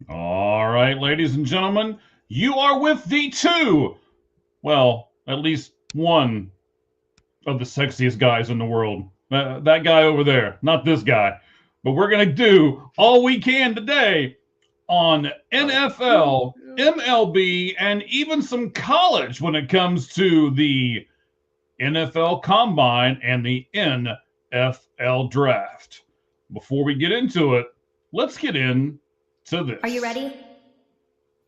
All right, ladies and gentlemen, you are with the two, well, at least one of the sexiest guys in the world. That guy over there, not this guy. But we're going to do all we can today on NFL, MLB, and even some college when it comes to the NFL Combine and the NFL Draft. Before we get into it, let's get into this. Are you ready?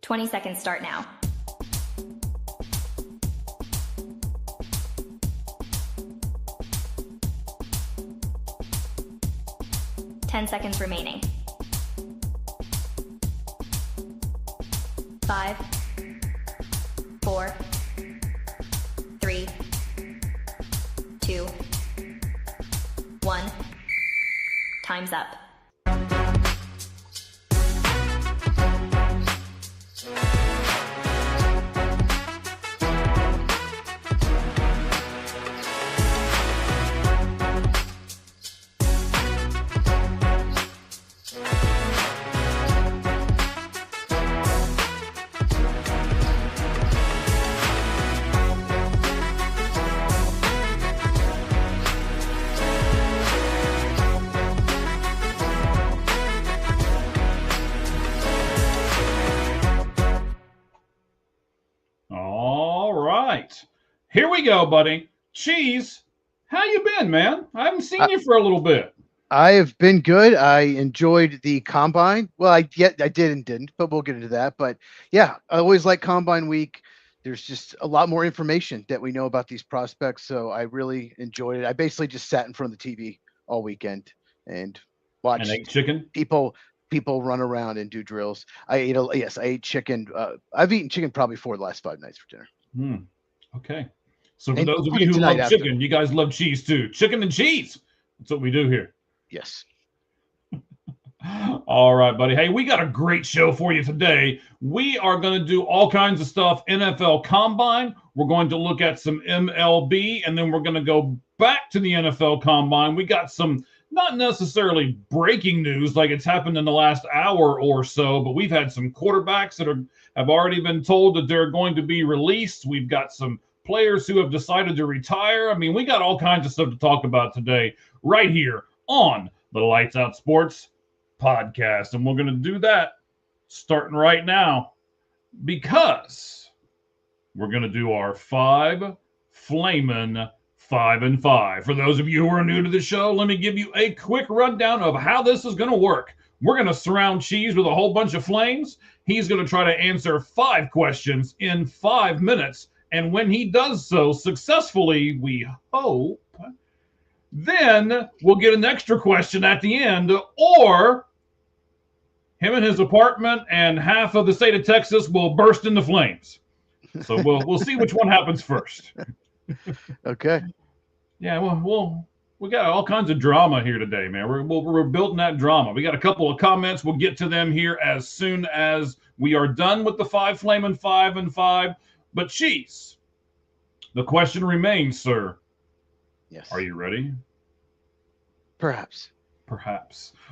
20 seconds start now. Ten seconds remaining. 5, 4, 3, 2, 1. Time's up. Here we go, buddy. Cheese, how you been, man? I haven't seen you for a little bit. I have been good. I enjoyed the Combine. Well, I did and didn't, but we'll get into that. But yeah, I always like Combine week. There's just a lot more information that we know about these prospects, so I really enjoyed it. I basically just sat in front of the TV all weekend and watched and ate chicken. People run around and do drills. I ate chicken. I've eaten chicken probably 4 of the last 5 nights for dinner. Okay. So for those of you who love chicken, you guys love cheese too. Chicken and cheese. That's what we do here. Yes. All right, buddy. Hey, we got a great show for you today. We are going to do all kinds of stuff. NFL Combine. We're going to look at some MLB, and then we're going to go back to the NFL Combine. We got some not necessarily breaking news like it's happened in the last hour or so, but we've had some quarterbacks that have already been told that they're going to be released. We've got some players who have decided to retire. I mean, we got all kinds of stuff to talk about today right here on the Lights Out Sports podcast. And we're going to do that starting right now because we're going to do our 5 flamin' 5 and 5. For those of you who are new to the show, let me give you a quick rundown of how this is going to work. We're going to surround Cheese with a whole bunch of flames. He's going to try to answer 5 questions in 5 minutes. And when he does so successfully, we hope, then we'll get an extra question at the end, or him and his apartment and half of the state of Texas will burst into flames. So we'll see which one happens first. Okay. Yeah, well, we got all kinds of drama here today, man. We're building that drama. We got a couple of comments. We'll get to them here as soon as we are done with the 5 flamin' 5 and 5. But Cheese, the question remains, sir. Yes. Are you ready? Perhaps.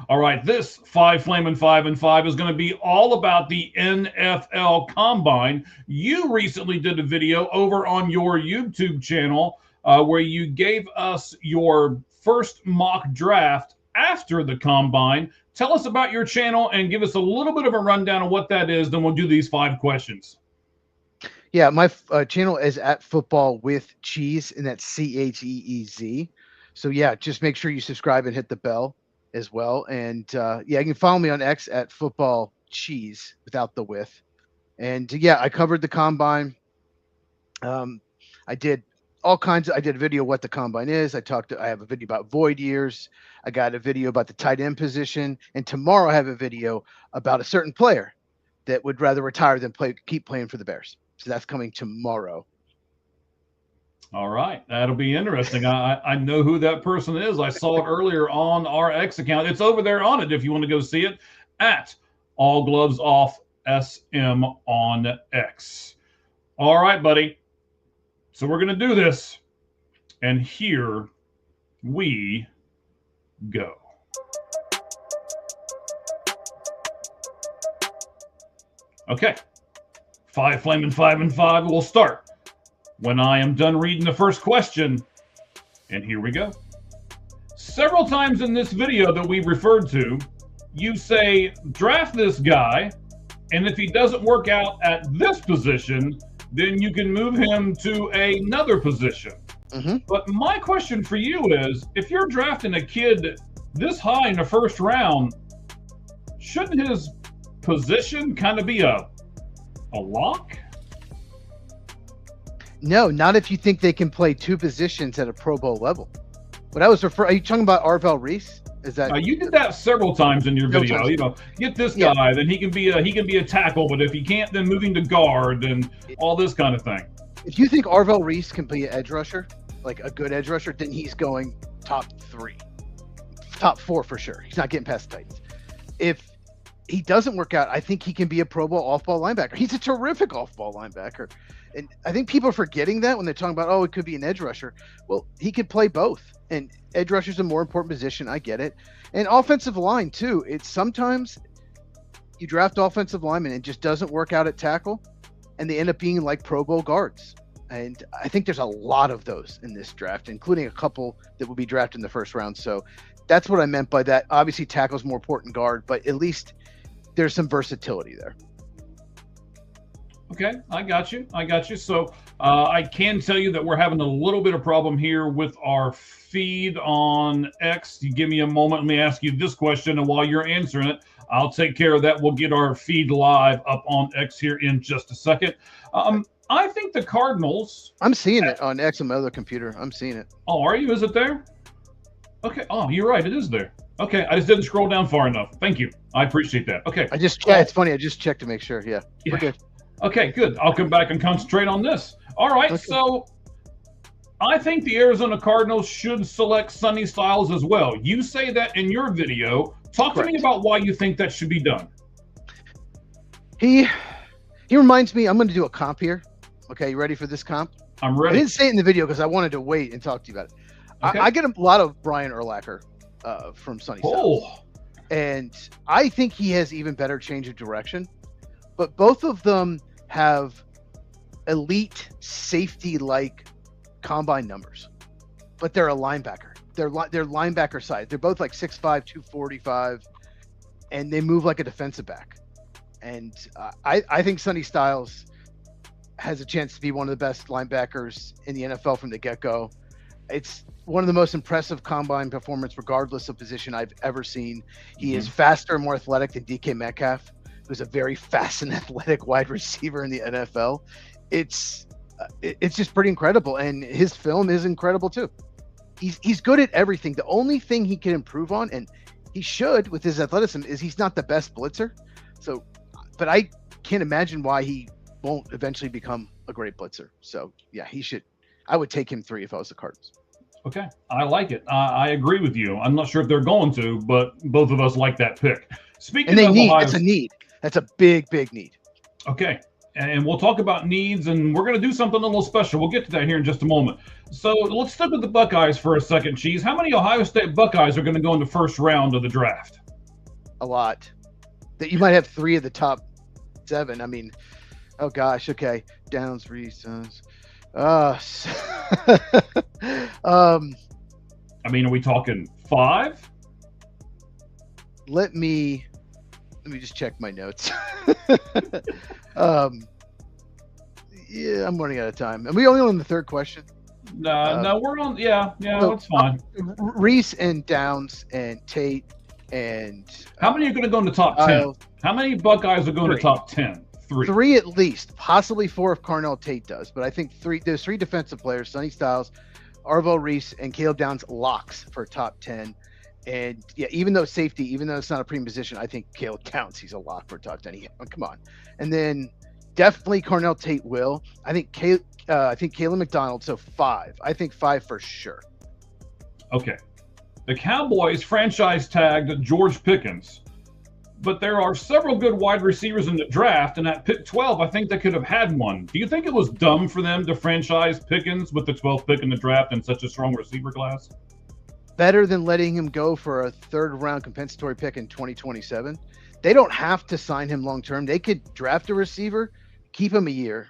All right, this 5 flamin' 5 and 5 is going to be all about the NFL Combine. You recently did a video over on your YouTube channel where you gave us your first mock draft after the Combine. Tell us about your channel and give us a little bit of a rundown of what that is. Then we'll do these 5 questions. Yeah, my channel is at Football with Cheese, and that's CHEEZ. So yeah, just make sure you subscribe and hit the bell as well. And yeah, you can follow me on X at Football Cheese without the with. And yeah, I covered the Combine. I did all kinds of, I did a video what the Combine is. I have a video about void years. I got a video about the tight end position. And tomorrow I have a video about a certain player that would rather retire than keep playing for the Bears. So that's coming tomorrow. All right. That'll be interesting. I know who that person is. I saw it earlier on our X account. It's over there on it if you want to go see it at All Gloves Off SM on X. All right, buddy. So we're going to do this. And here we go. Okay. 5 Flaming 5 and 5 will start when I am done reading the first question. And here we go. Several times in this video that we referred to, you say, draft this guy, and if he doesn't work out at this position, then you can move him to another position. But my question for you is, if you're drafting a kid this high in the first round, shouldn't his position kind of be a lock? No, not if you think they can play two positions at a Pro Bowl level. What I was referring, are you talking about Arvell Reese? Is that you did that several times in your video? times. You know, get this guy, then he can be a tackle, but if he can't, then moving to guard and all this kind of thing. If you think Arvell Reese can be an edge rusher, like a good edge rusher, then he's going top 3, top 4 for sure. He's not getting past the Titans. If he doesn't work out, I think he can be a Pro Bowl off-ball linebacker. He's a terrific off-ball linebacker. And I think people are forgetting that when they're talking about, oh, it could be an edge rusher. Well, he could play both. And edge rusher is a more important position. I get it. And offensive line, too. It's sometimes you draft offensive linemen and it just doesn't work out at tackle, and they end up being like Pro Bowl guards. And I think there's a lot of those in this draft, including a couple that will be drafted in the first round. So that's what I meant by that. Obviously, tackle's more important guard, but at least there's some versatility there. Okay, I got you. So I can tell you that we're having a little bit of problem here with our feed on X. You give me a moment. Let me ask you this question, and while you're answering it, I'll take care of that. We'll get our feed live up on X here in just a second. I think the Cardinals... I'm seeing it on X on my other computer. I'm seeing it. Oh, are you? Is it there? Okay. Oh, you're right. It is there. Okay, I just didn't scroll down far enough. Thank you. I appreciate that. Okay. It's funny. I just checked to make sure. Yeah. We're good. Okay, good. I'll come back and concentrate on this. All right, Okay. So I think the Arizona Cardinals should select Sonny Styles as well. You say that in your video. Talk to me Correct. about why you think that should be done. He reminds me, I'm going to do a comp here. Okay, you ready for this comp? I'm I ready. didn't say it in the video because I wanted to wait and talk to you about it. Okay. I get a lot of Brian Urlacher from Sonny Styles. Oh, And I think he has even better change of direction. But both of them have elite safety-like combine numbers. But they're a linebacker. They're linebacker size. They're both like 6'5", 245, and they move like a defensive back. And I think Sonny Styles has a chance to be one of the best linebackers in the NFL from the get-go. It's one of the most impressive combine performance, regardless of position, I've ever seen. He is faster and more athletic than DK Metcalf, who's a very fast and athletic wide receiver in the NFL. It's just pretty incredible, and his film is incredible too. He's good at everything. The only thing he can improve on, and he should with his athleticism, is he's not the best blitzer. So, but I can't imagine why he won't eventually become a great blitzer. So yeah, he should. I would take him 3 if I was the Cardinals. okay. I like it. I agree with you. I'm not sure if they're going to, but both of us like that pick. Speaking And they of need. Ohio It's a need. That's a big need. Okay, and we'll talk about needs, and we're going to do something a little special. We'll get to that here in just a moment. So let's stick with the Buckeyes for a second, Cheese. How many Ohio State Buckeyes are going to go in the first round of the draft? A lot. That you might have 3 of the top 7. I mean, oh gosh. Okay, Downs, Reese. I mean, are we talking 5? Let me just check my notes. Yeah, I'm running out of time. And we only on the third question. No, we're on. Yeah, that's fine. Reese and Downs and Tate and How many are going to go in the top 10? Isles. How many Buckeyes are going to 3. top 10? 3. 3 at least, possibly 4 if Carnell Tate does. But I think 3. There's 3 defensive players: Sonny Styles, Arvell Reese, and Caleb Downs locks for top 10. And yeah, even though safety, even though it's not a premium position, I think Caleb Downs, he's a lock for top 10. Come on. And then definitely Carnell Tate will. I think Caleb McDonald. So 5. I think 5 for sure. Okay. The Cowboys franchise tagged George Pickens, but there are several good wide receivers in the draft, and at pick 12, I think they could have had one. Do you think it was dumb for them to franchise Pickens with the 12th pick in the draft and such a strong receiver class? better than letting him go for a third-round compensatory pick in 2027. They don't have to sign him long-term. They could draft a receiver, keep him a year,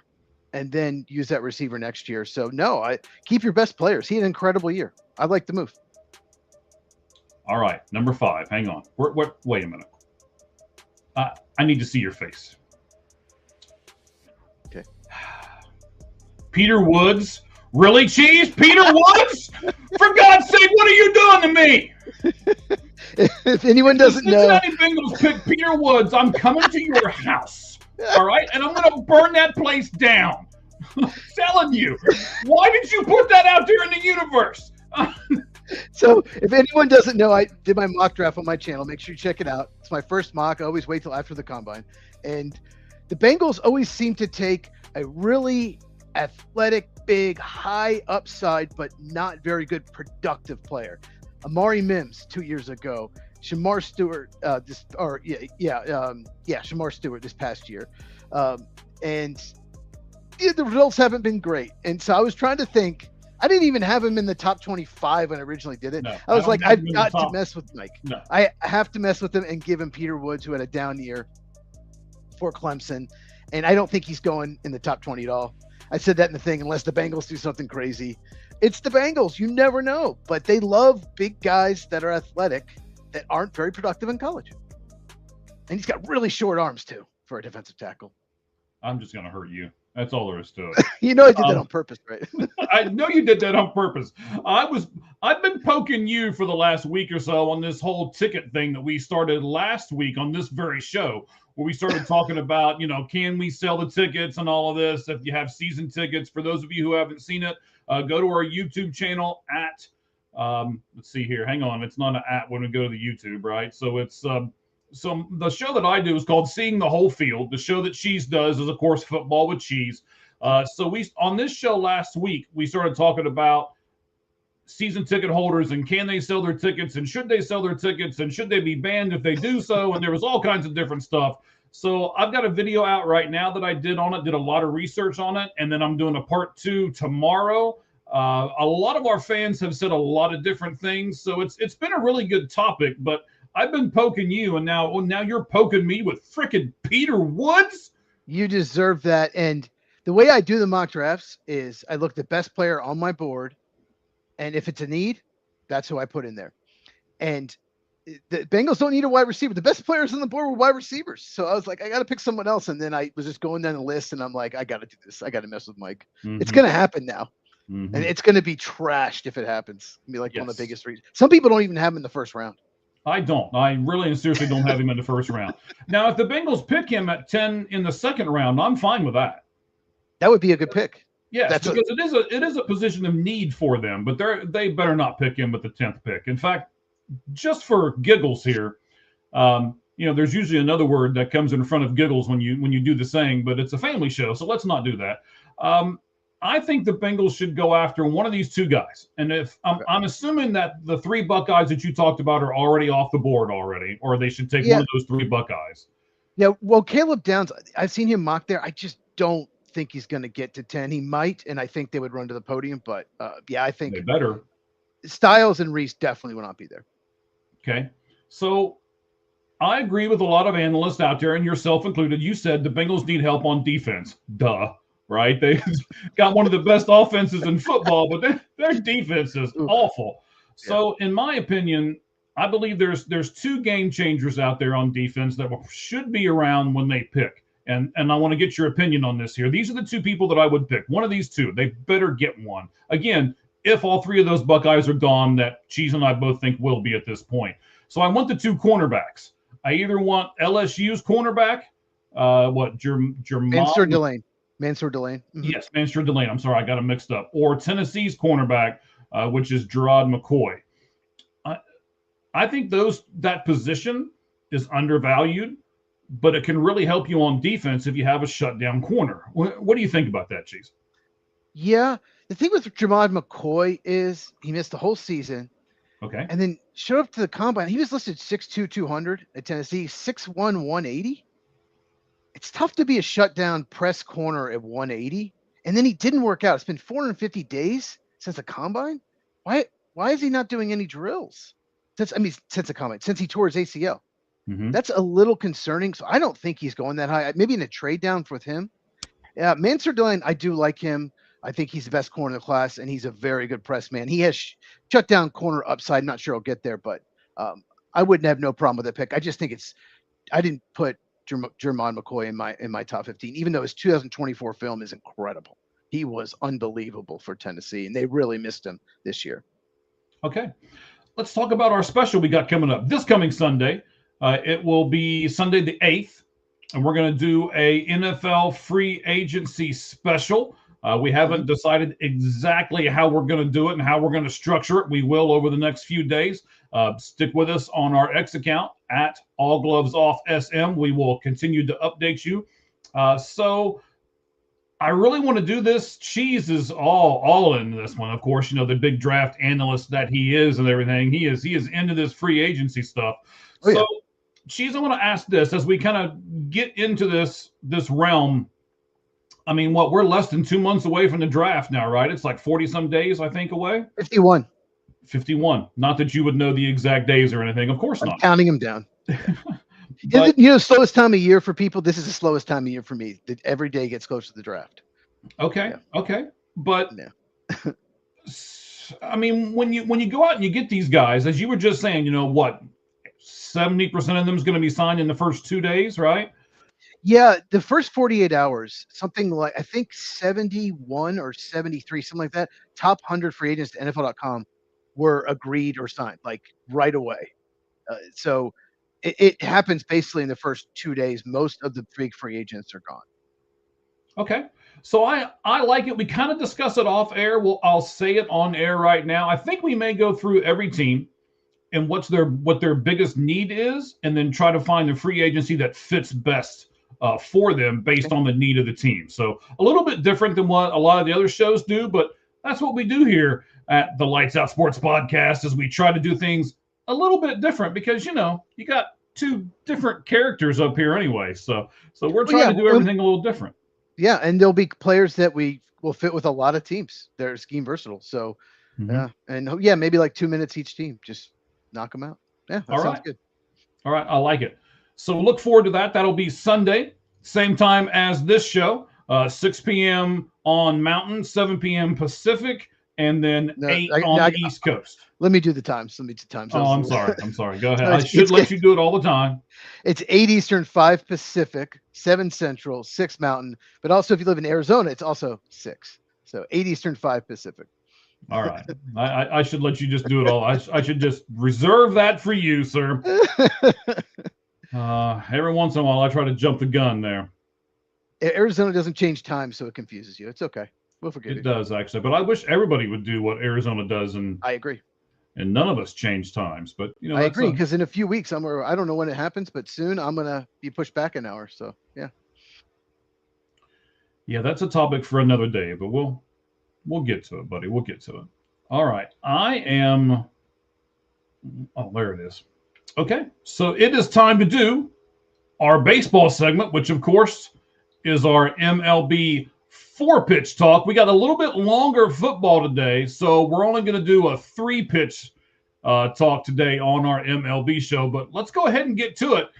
and then use that receiver next year. So, no, I keep your best players. He had an incredible year. I like the move. All right, number 5. Hang on. Wait a minute. I need to see your face. Okay. Peter Woods. Really, Cheese? Peter Woods? For God's sake, what are you doing to me? If anyone doesn't know, Cincinnati Bengals pick Peter Woods. I'm coming to your house. All right? And I'm going to burn that place down. I'm telling you. Why did you put that out there in the universe? So if anyone doesn't know, I did my mock draft on my channel. Make sure you check it out. It's my first mock. I always wait till after the combine. And the Bengals always seem to take a really athletic, big, high upside, but not very good productive player. Amari Mims 2 years ago, Shamar Stewart, Shamar Stewart this past year. And the results haven't been great. And so I was trying to think, I didn't even have him in the top 25 when I originally did it. No, I was like, I've got to top. mess with Mike. No. I have to mess with him and give him Peter Woods, who had a down year for Clemson. And I don't think he's going in the top 20 at all. I said that in the thing, unless the Bengals do something crazy. It's the Bengals. You never know. But they love big guys that are athletic that aren't very productive in college. And he's got really short arms, too, for a defensive tackle. I'm just going to hurt you. That's all there is to it. You know I did that on purpose, right? I know you did that on purpose. I've been poking you for the last week or so on this whole ticket thing that we started last week on this very show, where we started talking about, can we sell the tickets and all of this? If you have season tickets, for those of you who haven't seen it, go to our YouTube channel at, let's see here. Hang on. It's not an at when we go to the YouTube, right? So it's, so the show that I do is called Seeing the Whole Field. The show that Cheese does is, of course, Football with Cheese. So we on this show last week, we started talking about season ticket holders and can they sell their tickets and should they sell their tickets and should they be banned if they do so? And there was all kinds of different stuff. So I've got a video out right now that I did on it, did a lot of research on it, and then I'm doing a part 2 tomorrow. A lot of our fans have said a lot of different things, so it's been a really good topic, but I've been poking you, and now you're poking me with frickin' Peter Woods? You deserve that. And the way I do the mock drafts is I look at the best player on my board, and if it's a need, that's who I put in there. And the Bengals don't need a wide receiver. The best players on the board were wide receivers. So I was like, I got to pick someone else. And then I was just going down the list, and I'm like, I got to do this. I got to mess with Mike. Mm-hmm. It's going to happen now. Mm-hmm. And it's going to be trashed if it happens. It'll be like one of the biggest reasons. Some people don't even have him in the first round. I don't. I really and seriously don't have him in the first round. Now, if the Bengals pick him at 10 in the second round, I'm fine with that. That would be a good pick. Yes, because it is a position of need for them, but they better not pick him with the 10th pick. In fact, just for giggles here, there's usually another word that comes in front of giggles when you do the saying, but it's a family show, so let's not do that. I think the Bengals should go after one of these two guys. And if I'm assuming that the 3 Buckeyes that you talked about are already off the board already, or they should take one of those 3 Buckeyes. Yeah, well, Caleb Downs, I've seen him mock there. I just don't think he's going to get to 10. He might, and I think they would run to the podium. But, I think they better. Styles and Reese definitely will not be there. Okay. So I agree with a lot of analysts out there, and yourself included. You said the Bengals need help on defense. Duh. Right? They got one of the best offenses in football, but their defense is awful. So in my opinion, I believe there's 2 game changers out there on defense that should be around when they pick. And I want to get your opinion on this here. These are the 2 people that I would pick. One of these 2. They better get one. Again, if all 3 of those Buckeyes are gone, that Cheese and I both think will be at this point. So I want the 2 cornerbacks. I either want LSU's cornerback, Mansour Delane. Mm-hmm. Yes, Mansour Delane. I'm sorry, I got him mixed up. Or Tennessee's cornerback, which is Gerard McCoy. I think that position is undervalued, but it can really help you on defense if you have a shutdown corner. What do you think about that, Cheese? Yeah, the thing with Gerard McCoy is he missed the whole season. Okay. And then showed up to the combine. He was listed 6'2", 200 at Tennessee, 6'1", 180. It's tough to be a shutdown press corner at 180. And then he didn't work out. It's been 450 days since the combine. Why Why is he not doing any drills? Since he tore his ACL. Mhm. That's a little concerning. So I don't think he's going that high. Maybe in a trade down with him. Yeah, Mansur Dillon, I do like him. I think he's the best corner in the class, and he's a very good press man. He has shut down corner upside. Not sure he'll get there, but I wouldn't have no problem with the pick. I just think I didn't put Jermon McCoy in my top 15, even though his 2024 film is incredible. He was unbelievable for Tennessee, and they really missed him this year. Okay, let's talk about our special we got coming up this coming Sunday. It will be Sunday the 8th, and we're going to do a NFL free agency special. We haven't decided exactly how we're going to do it and how we're going to structure it. We will over the next few days. Stick with us on our X account at All Gloves Off SM. We will continue to update you. So I really want to do this. Cheese is all in this one. Of course, the big draft analyst that he is and everything. He is into this free agency stuff. Oh, yeah. So, Cheese, I want to ask this as we kind of get into this realm. I mean, we're less than 2 months away from the draft now, right? It's like 40-some days, I think, away. 51. 51. Not that you would know the exact days or anything. Of course I'm not. counting them down. But, slowest time of year for people. This is the slowest time of year for me. That every day gets closer to the draft. okay. Yeah. Okay. But Yeah. I mean, when you go out and you get these guys, as you were just saying, 70% of them is going to be signed in the first 2 days, right? Yeah, the first 48 hours, something like I think 71 or 73, something like that. Top 100 free agents to NFL.com were agreed or signed like right away. So it happens basically in the first 2 days. Most of the big free agents are gone. Okay. So I like it. We kind of discuss it off air. I'll say it on air right now. I think we may go through every team and what their biggest need is, and then try to find the free agency that fits best for them based on the need of the team. So a little bit different than what a lot of the other shows do, but that's what we do here at the Lights Out Sports Podcast is we try to do things a little bit different because, you got two different characters up here anyway. So we're trying to do everything a little different. Yeah, and there'll be players that we will fit with a lot of teams. They're scheme versatile. So, maybe like 2 minutes each team. Just knock them out. Yeah, that sounds good. All right, I like it. So look forward to that. That'll be Sunday, same time as this show, 6 p.m. on Mountain, 7 p.m. Pacific, and then 8 on the East Coast. Let me do the times. Oh, I'm sorry. Go ahead. I should let you do it all the time. It's 8 Eastern, 5 Pacific, 7 Central, 6 Mountain. But also, if you live in Arizona, it's also 6. So 8 Eastern, 5 Pacific. All right. I should let you just do it all. I should just reserve that for you, sir. Every once in a while, I try to jump the gun there. Arizona doesn't change time, so it confuses you. It's okay. We'll forgive you. It does, actually. But I wish everybody would do what Arizona does. And I agree. And none of us change times. But, I agree, because in a few weeks, I don't know when it happens, but soon I'm going to be pushed back an hour. So, yeah. Yeah, that's a topic for another day, but we'll get to it, buddy. We'll get to it. All right. Oh, there it is. Okay. So it is time to do our baseball segment, which, of course, is our MLB 4-pitch talk. We got a little bit longer football today, so we're only going to do a 3-pitch talk today on our MLB show. But let's go ahead and get to it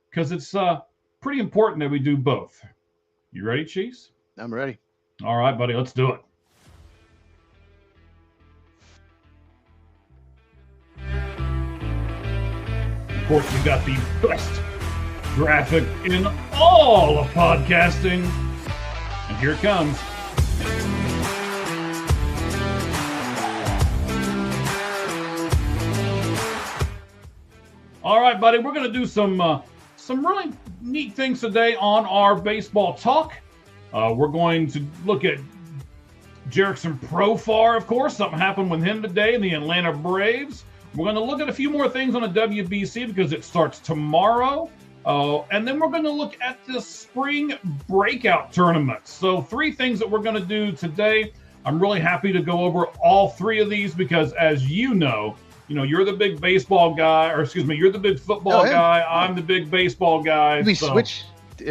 because it's pretty important that we do both. You ready, Cheese? I'm ready. All right, buddy. Let's do it. Of course, we got the best graphic in all of podcasting. And here it comes. All right, buddy, we're going to do some really neat things today on our baseball talk. We're going to look at Jerickson Profar, of course. Something happened with him today in the Atlanta Braves. We're going to look at a few more things on the WBC because it starts tomorrow. And then we're going to look at the spring breakout tournament. So 3 things that we're going to do today. I'm really happy to go over all 3 of these because, as you know, you're the big baseball guy, or excuse me, you're the big football guy. I'm the big baseball guy. We switch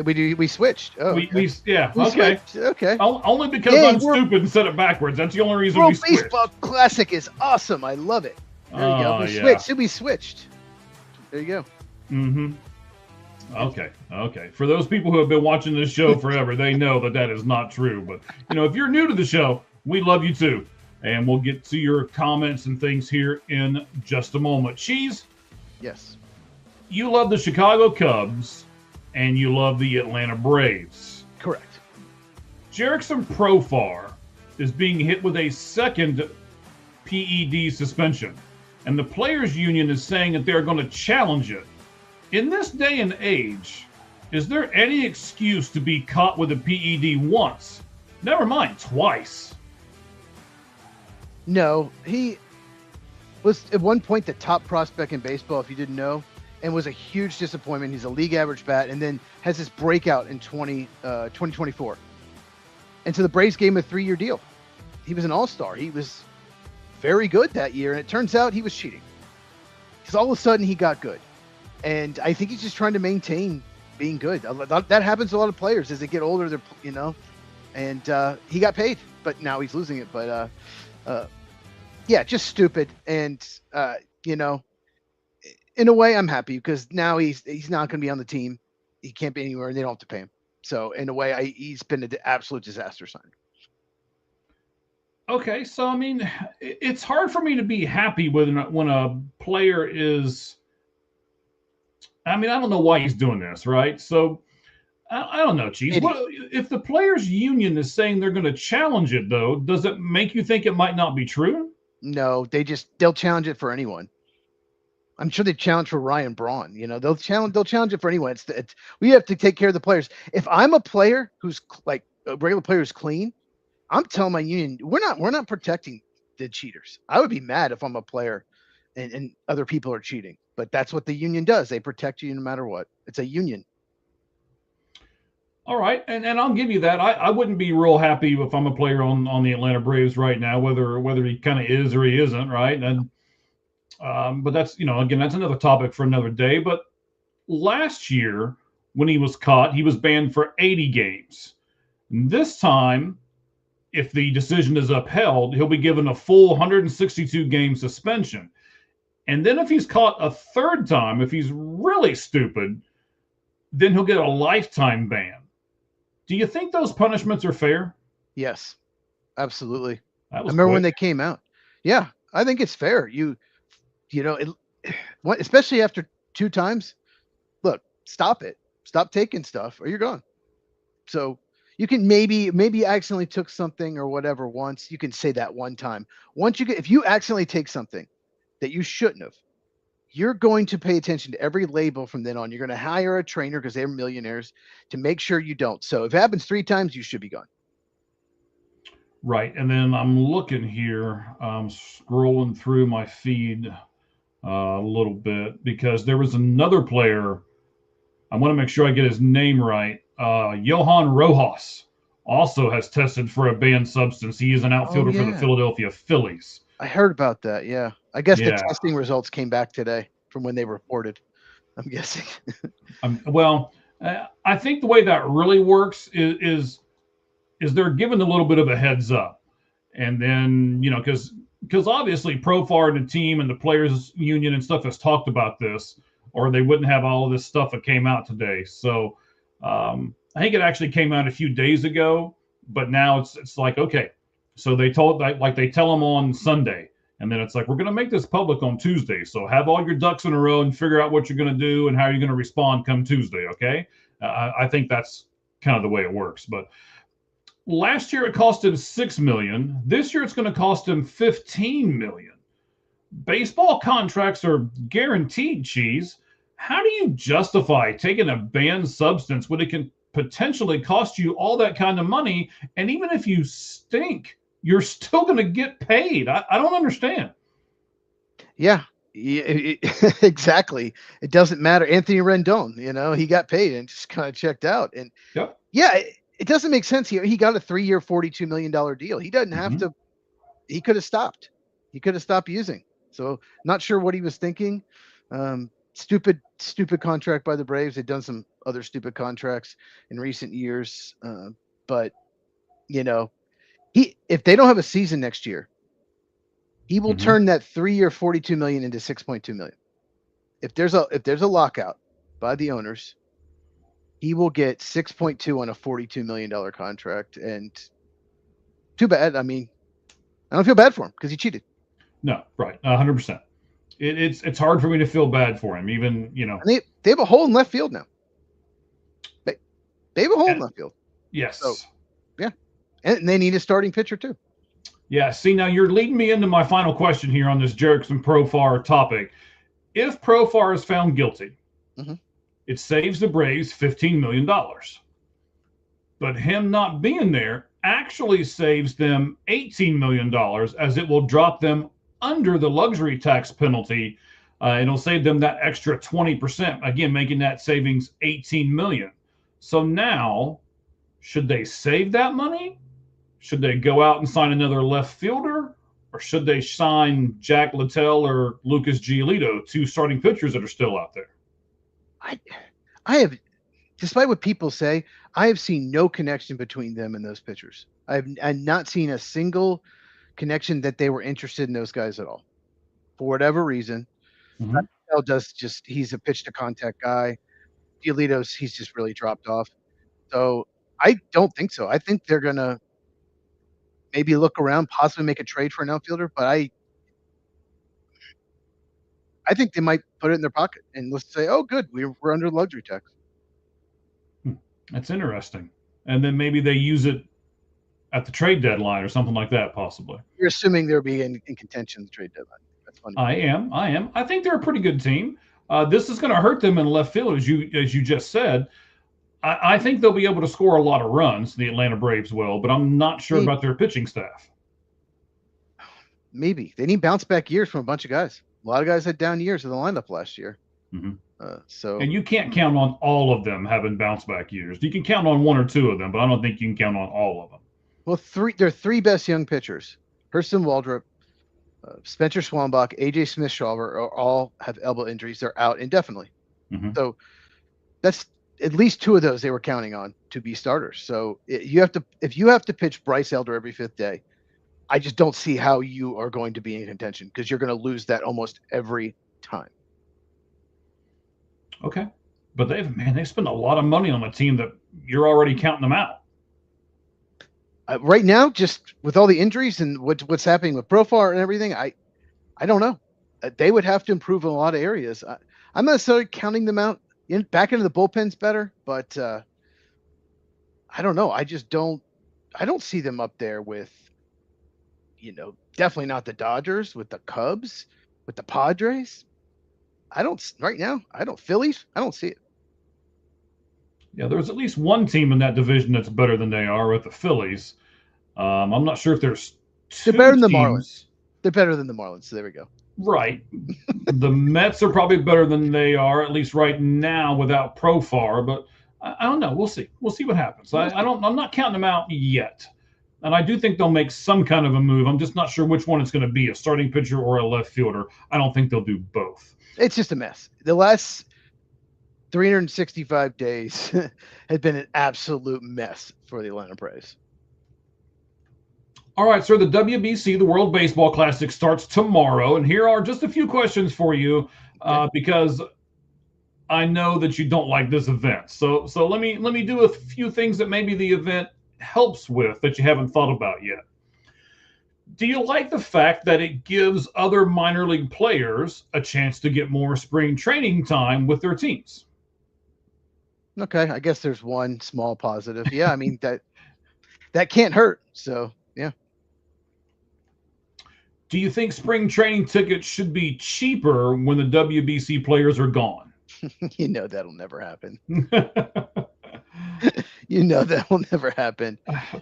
We switched. Oh, We yeah, we okay. switched. Okay. Only because Yay, I'm stupid and said it backwards. That's the only reason we World switched. Baseball Classic is awesome. I love it. There you go. Oh, We yeah. switched. We switched. There you go. Mm-hmm. Okay. For those people who have been watching this show forever, they know that is not true. But, if you're new to the show, we love you too. And we'll get to your comments and things here in just a moment. Cheese, Yes. you love the Chicago Cubs and you love the Atlanta Braves. Correct. Jerickson Profar is being hit with a second PED suspension, and the Players Union is saying that they're going to challenge it. In this day and age, is there any excuse to be caught with a PED once? Never mind twice. No, he was at one point the top prospect in baseball, if you didn't know, and was a huge disappointment. He's a league average bat, and then has this breakout in 2024. And so the Braves gave him a 3-year deal. He was an all-star. He was very good that year, and it turns out he was cheating. Because all of a sudden he got good. And I think he's just trying to maintain being good. That happens to a lot of players as they get older, and he got paid, but now he's losing it. But yeah, just stupid. And in a way, I'm happy because now he's not going to be on the team. He can't be anywhere, and they don't have to pay him. So in a way, he's been an absolute disaster sign. Okay, so I mean, it's hard for me to be happy when a player is. I mean, I don't know why he's doing this, right? So I don't know, Cheese. If the Players Union is saying they're going to challenge it, though, does it make you think it might not be true? No, they'll challenge it for anyone. I'm sure they challenge for Ryan Braun. They'll challenge it for anyone. We have to take care of the players. If I'm a player who's like a regular player who's clean, I'm telling my union we're not protecting the cheaters. I would be mad if I'm a player and other people are cheating. But that's what the union does. They protect you no matter what. It's a union. All right, and I'll give you that. I wouldn't be real happy if I'm a player on the Atlanta Braves right now, whether he kind of is or he isn't, right? And but that's again, that's another topic for another day. But last year when he was caught, he was banned for 80 games. This time, if the decision is upheld, he'll be given a full 162 game suspension. And then if he's caught a third time, if he's really stupid, then he'll get a lifetime ban. Do you think those punishments are fair? Yes, absolutely. I remember when they came out. Yeah, I think it's fair. Especially after 2 times, look, stop it. Stop taking stuff or you're gone. So you can maybe accidentally took something or whatever once. You can say that one time. If you accidentally take something that you shouldn't have, you're going to pay attention to every label from then on. You're going to hire a trainer because they're millionaires to make sure you don't. So if it happens 3 times, you should be gone. Right. And then I'm looking here, scrolling through my feed a little bit because there was another player. I want to make sure I get his name right. Johan Rojas also has tested for a banned substance. He is an outfielder for the Philadelphia Phillies. I heard about that. Yeah. I guess the testing results came back today from when they reported, I'm guessing. I think the way that really works is they're given a little bit of a heads up. And then, because obviously Profar and the team and the Players Union and stuff has talked about this, or they wouldn't have all of this stuff that came out today. So I think it actually came out a few days ago, but now it's like, okay, so they tell them on Sunday, and then it's like, we're going to make this public on Tuesday. So have all your ducks in a row and figure out what you're going to do and how you're going to respond come Tuesday. Okay. I think that's kind of the way it works, but last year it cost him $6 million. This year it's going to cost him $15 million. Baseball contracts are guaranteed, Cheese. How do you justify taking a banned substance when it can potentially cost you all that kind of money? And even if you stink, you're still going to get paid. I don't understand. Yeah, exactly. It doesn't matter. Anthony Rendon, he got paid and just kind of checked out. And yeah, it doesn't make sense here. He got a 3-year, $42 million deal. He doesn't have to. He could have stopped. He could have stopped using. So not sure what he was thinking. stupid contract by the Braves. They've done some other stupid contracts in recent years, but if they don't have a season next year, he will turn that 3-year $42 million into $6.2 million. If there's a lockout by the owners, he will get 6.2 on a $42 million contract, and too bad. I mean, I don't feel bad for him because he cheated. No, right, 100%. It's hard for me to feel bad for him, even And they have a hole in left field now. They have a hole in left field. Yes. So, yeah, and they need a starting pitcher too. Yeah. See, now you're leading me into my final question here on this Jurickson Profar topic. If Profar is found guilty, it saves the Braves $15 million. But him not being there actually saves them $18 million, as it will drop them under the luxury tax penalty. It'll save them that extra 20%, again, making that savings $18 million. So now, should they save that money? Should they go out and sign another left fielder? Or should they sign Jack Littell or Lucas Giolito, two starting pitchers that are still out there? I have, despite what people say, I have seen no connection between them and those pitchers. I've not seen a single connection that they were interested in those guys at all. For whatever reason, Littell he's a pitch to contact guy. Giolito's, he's just really dropped off. So I don't think so. I think they're gonna maybe look around, possibly make a trade for an outfielder, but I think they might put it in their pocket and let's say, oh, good, we're under luxury tax. That's interesting. And then maybe they use it at the trade deadline or something like that, possibly. You're assuming they'll be in contention at the trade deadline. That's funny. I am. I think they're a pretty good team. This is going to hurt them in left field, as you just said. I think they'll be able to score a lot of runs, the Atlanta Braves will, but I'm not sure about their pitching staff. Maybe. They need bounce back years from a bunch of guys. A lot of guys had down years in the lineup last year. And you can't count on all of them having bounce back years. You can count on one or two of them, but I don't think you can count on all of them. Well, their three best young pitchers, Hurston Waldrop, Spencer Schwambach, AJ Smith-Shawver, all have elbow injuries. They're out indefinitely. So that's at least two of those they were counting on to be starters. So if you have to pitch Bryce Elder every fifth day, I just don't see how you are going to be in contention because you're going to lose that almost every time. Okay. But they spend a lot of money on a team that you're already counting them out. Right now, just with all the injuries and what's happening with Profar and everything, I don't know. They would have to improve in a lot of areas. I'm not necessarily counting them out. Back into the bullpen's better, but I don't know. I don't see them up there with, definitely not the Dodgers, with the Cubs, with the Padres. Right now, Phillies, I don't see it. Yeah, there's at least one team in that division that's better than they are with the Phillies. I'm not sure if there's two. They're better than the Marlins. They're better than the Marlins, so there we go. Right. The Mets are probably better than they are, at least right now, without Profar. But I don't know. We'll see. We'll see what happens. I'm not counting them out yet. And I do think they'll make some kind of a move. I'm just not sure which one it's going to be, a starting pitcher or a left fielder. I don't think they'll do both. It's just a mess. The last 365 days had been an absolute mess for the Atlanta Braves. All right, sir, the WBC, the World Baseball Classic, starts tomorrow. And here are just a few questions for you because I know that you don't like this event. So let me do a few things that maybe the event helps with that you haven't thought about yet. Do you like the fact that it gives other minor league players a chance to get more spring training time with their teams? Okay, I guess there's one small positive. Yeah, I mean that can't hurt. So, yeah. Do you think spring training tickets should be cheaper when the WBC players are gone? That'll never happen. That will never happen.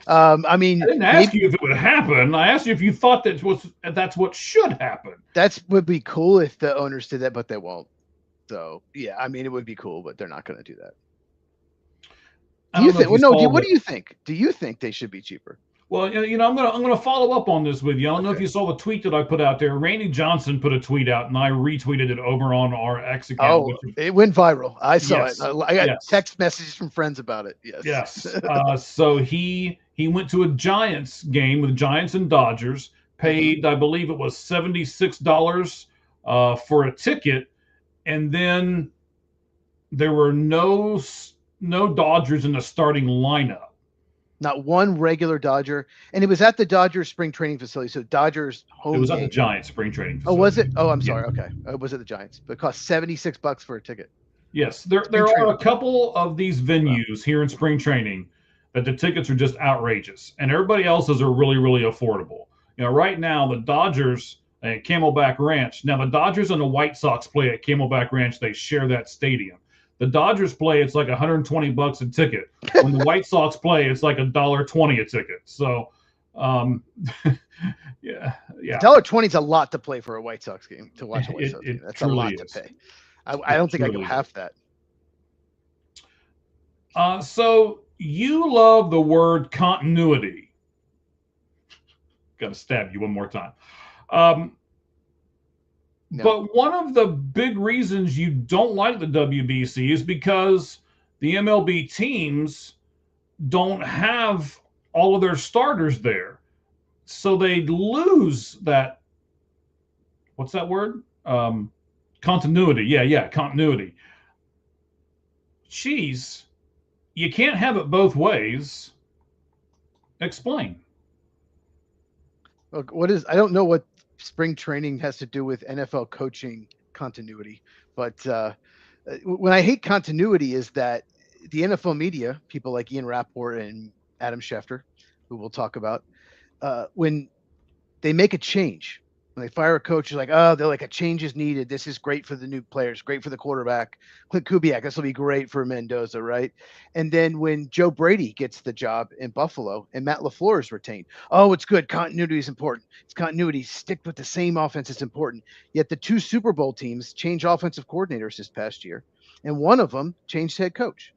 I mean, I didn't ask you if it would happen. I asked you if you thought that's what should happen. That would be cool if the owners did that, but they won't. So, yeah, I mean, it would be cool, but they're not going to do that. Do you think? Well, no. What do you think? Do you think they should be cheaper? Well, I'm gonna follow up on this with you. I don't know if you saw the tweet that I put out there. Randy Johnson put a tweet out, and I retweeted it over on our X account. Oh, it went viral. I saw Yes, it. I got yes. text messages from friends about it. Yes. Yes. So he went to a Giants game with Giants and Dodgers. Paid, I believe it was $76 for a ticket, and then there were no Dodgers in the starting lineup. Not one regular Dodger, and it was at the Dodgers spring training facility. So Dodgers home. It was at game. the Giants spring training Oh, facility. was it? Oh, I'm sorry. Okay, it was at the Giants, but it cost $76 for a ticket. Yes, there are a couple of these venues here in spring training that the tickets are just outrageous, and everybody else's are really, really affordable. Right now the Dodgers and Camelback Ranch. Now the Dodgers and the White Sox play at Camelback Ranch. They share that stadium. The Dodgers play, it's like $120 a ticket. When the White Sox play, it's like $1.20 a ticket. So, yeah. $1.20 is a lot to play for a White Sox game, to watch a White Sox game. That's a lot to pay. I don't think I go half that. So you love the word continuity. Got to stab you one more time. No. But one of the big reasons you don't like the WBC is because the MLB teams don't have all of their starters there. So they lose that, what's that word? Continuity. Yeah, continuity. Jeez, you can't have it both ways. Explain. Look, I don't know what spring training has to do with NFL coaching continuity, but when I hate continuity is that the NFL media, people like Ian Rappaport and Adam Schefter, who we'll talk about, when they make a change, when they fire a coach, they're like, oh, they're like, a change is needed. This is great for the new players, great for the quarterback. Clint Kubiak, this will be great for Mendoza, right? And then when Joe Brady gets the job in Buffalo and Matt LaFleur is retained, oh, it's good. Continuity is important. It's continuity. Stick with the same offense. It's important. Yet the two Super Bowl teams changed offensive coordinators this past year, and one of them changed head coach.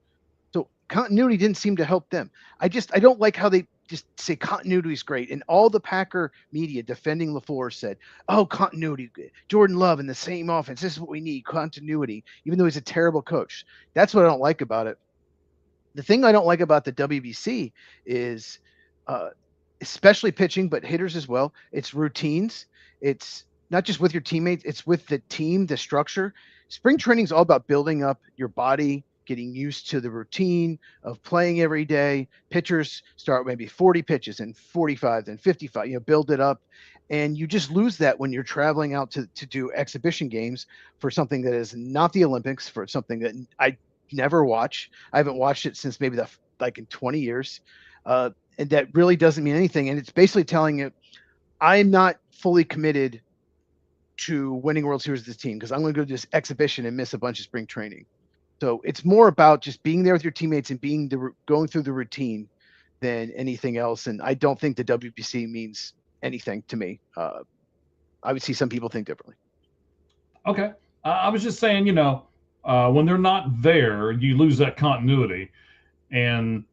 So continuity didn't seem to help them. I don't like how they just say continuity is great. And all the Packer media defending LaFleur said, oh, continuity, Jordan Love in the same offense. This is what we need, continuity, even though he's a terrible coach. That's what I don't like about it. The thing I don't like about the WBC is especially pitching, but hitters as well. It's routines. It's not just with your teammates. It's with the team, the structure. Spring training is all about building up your body, getting used to the routine of playing every day. Pitchers start maybe 40 pitches and 45 and 55, build it up. And you just lose that when you're traveling out to do exhibition games for something that is not the Olympics, for something that I never watch. I haven't watched it since maybe in 20 years. And that really doesn't mean anything. And it's basically telling you, I'm not fully committed to winning World Series with this team because I'm going to go to this exhibition and miss a bunch of spring training. So it's more about just being there with your teammates and going through the routine than anything else. And I don't think the WBC means anything to me. I would see some people think differently. Okay. I was just saying, when they're not there, you lose that continuity. And,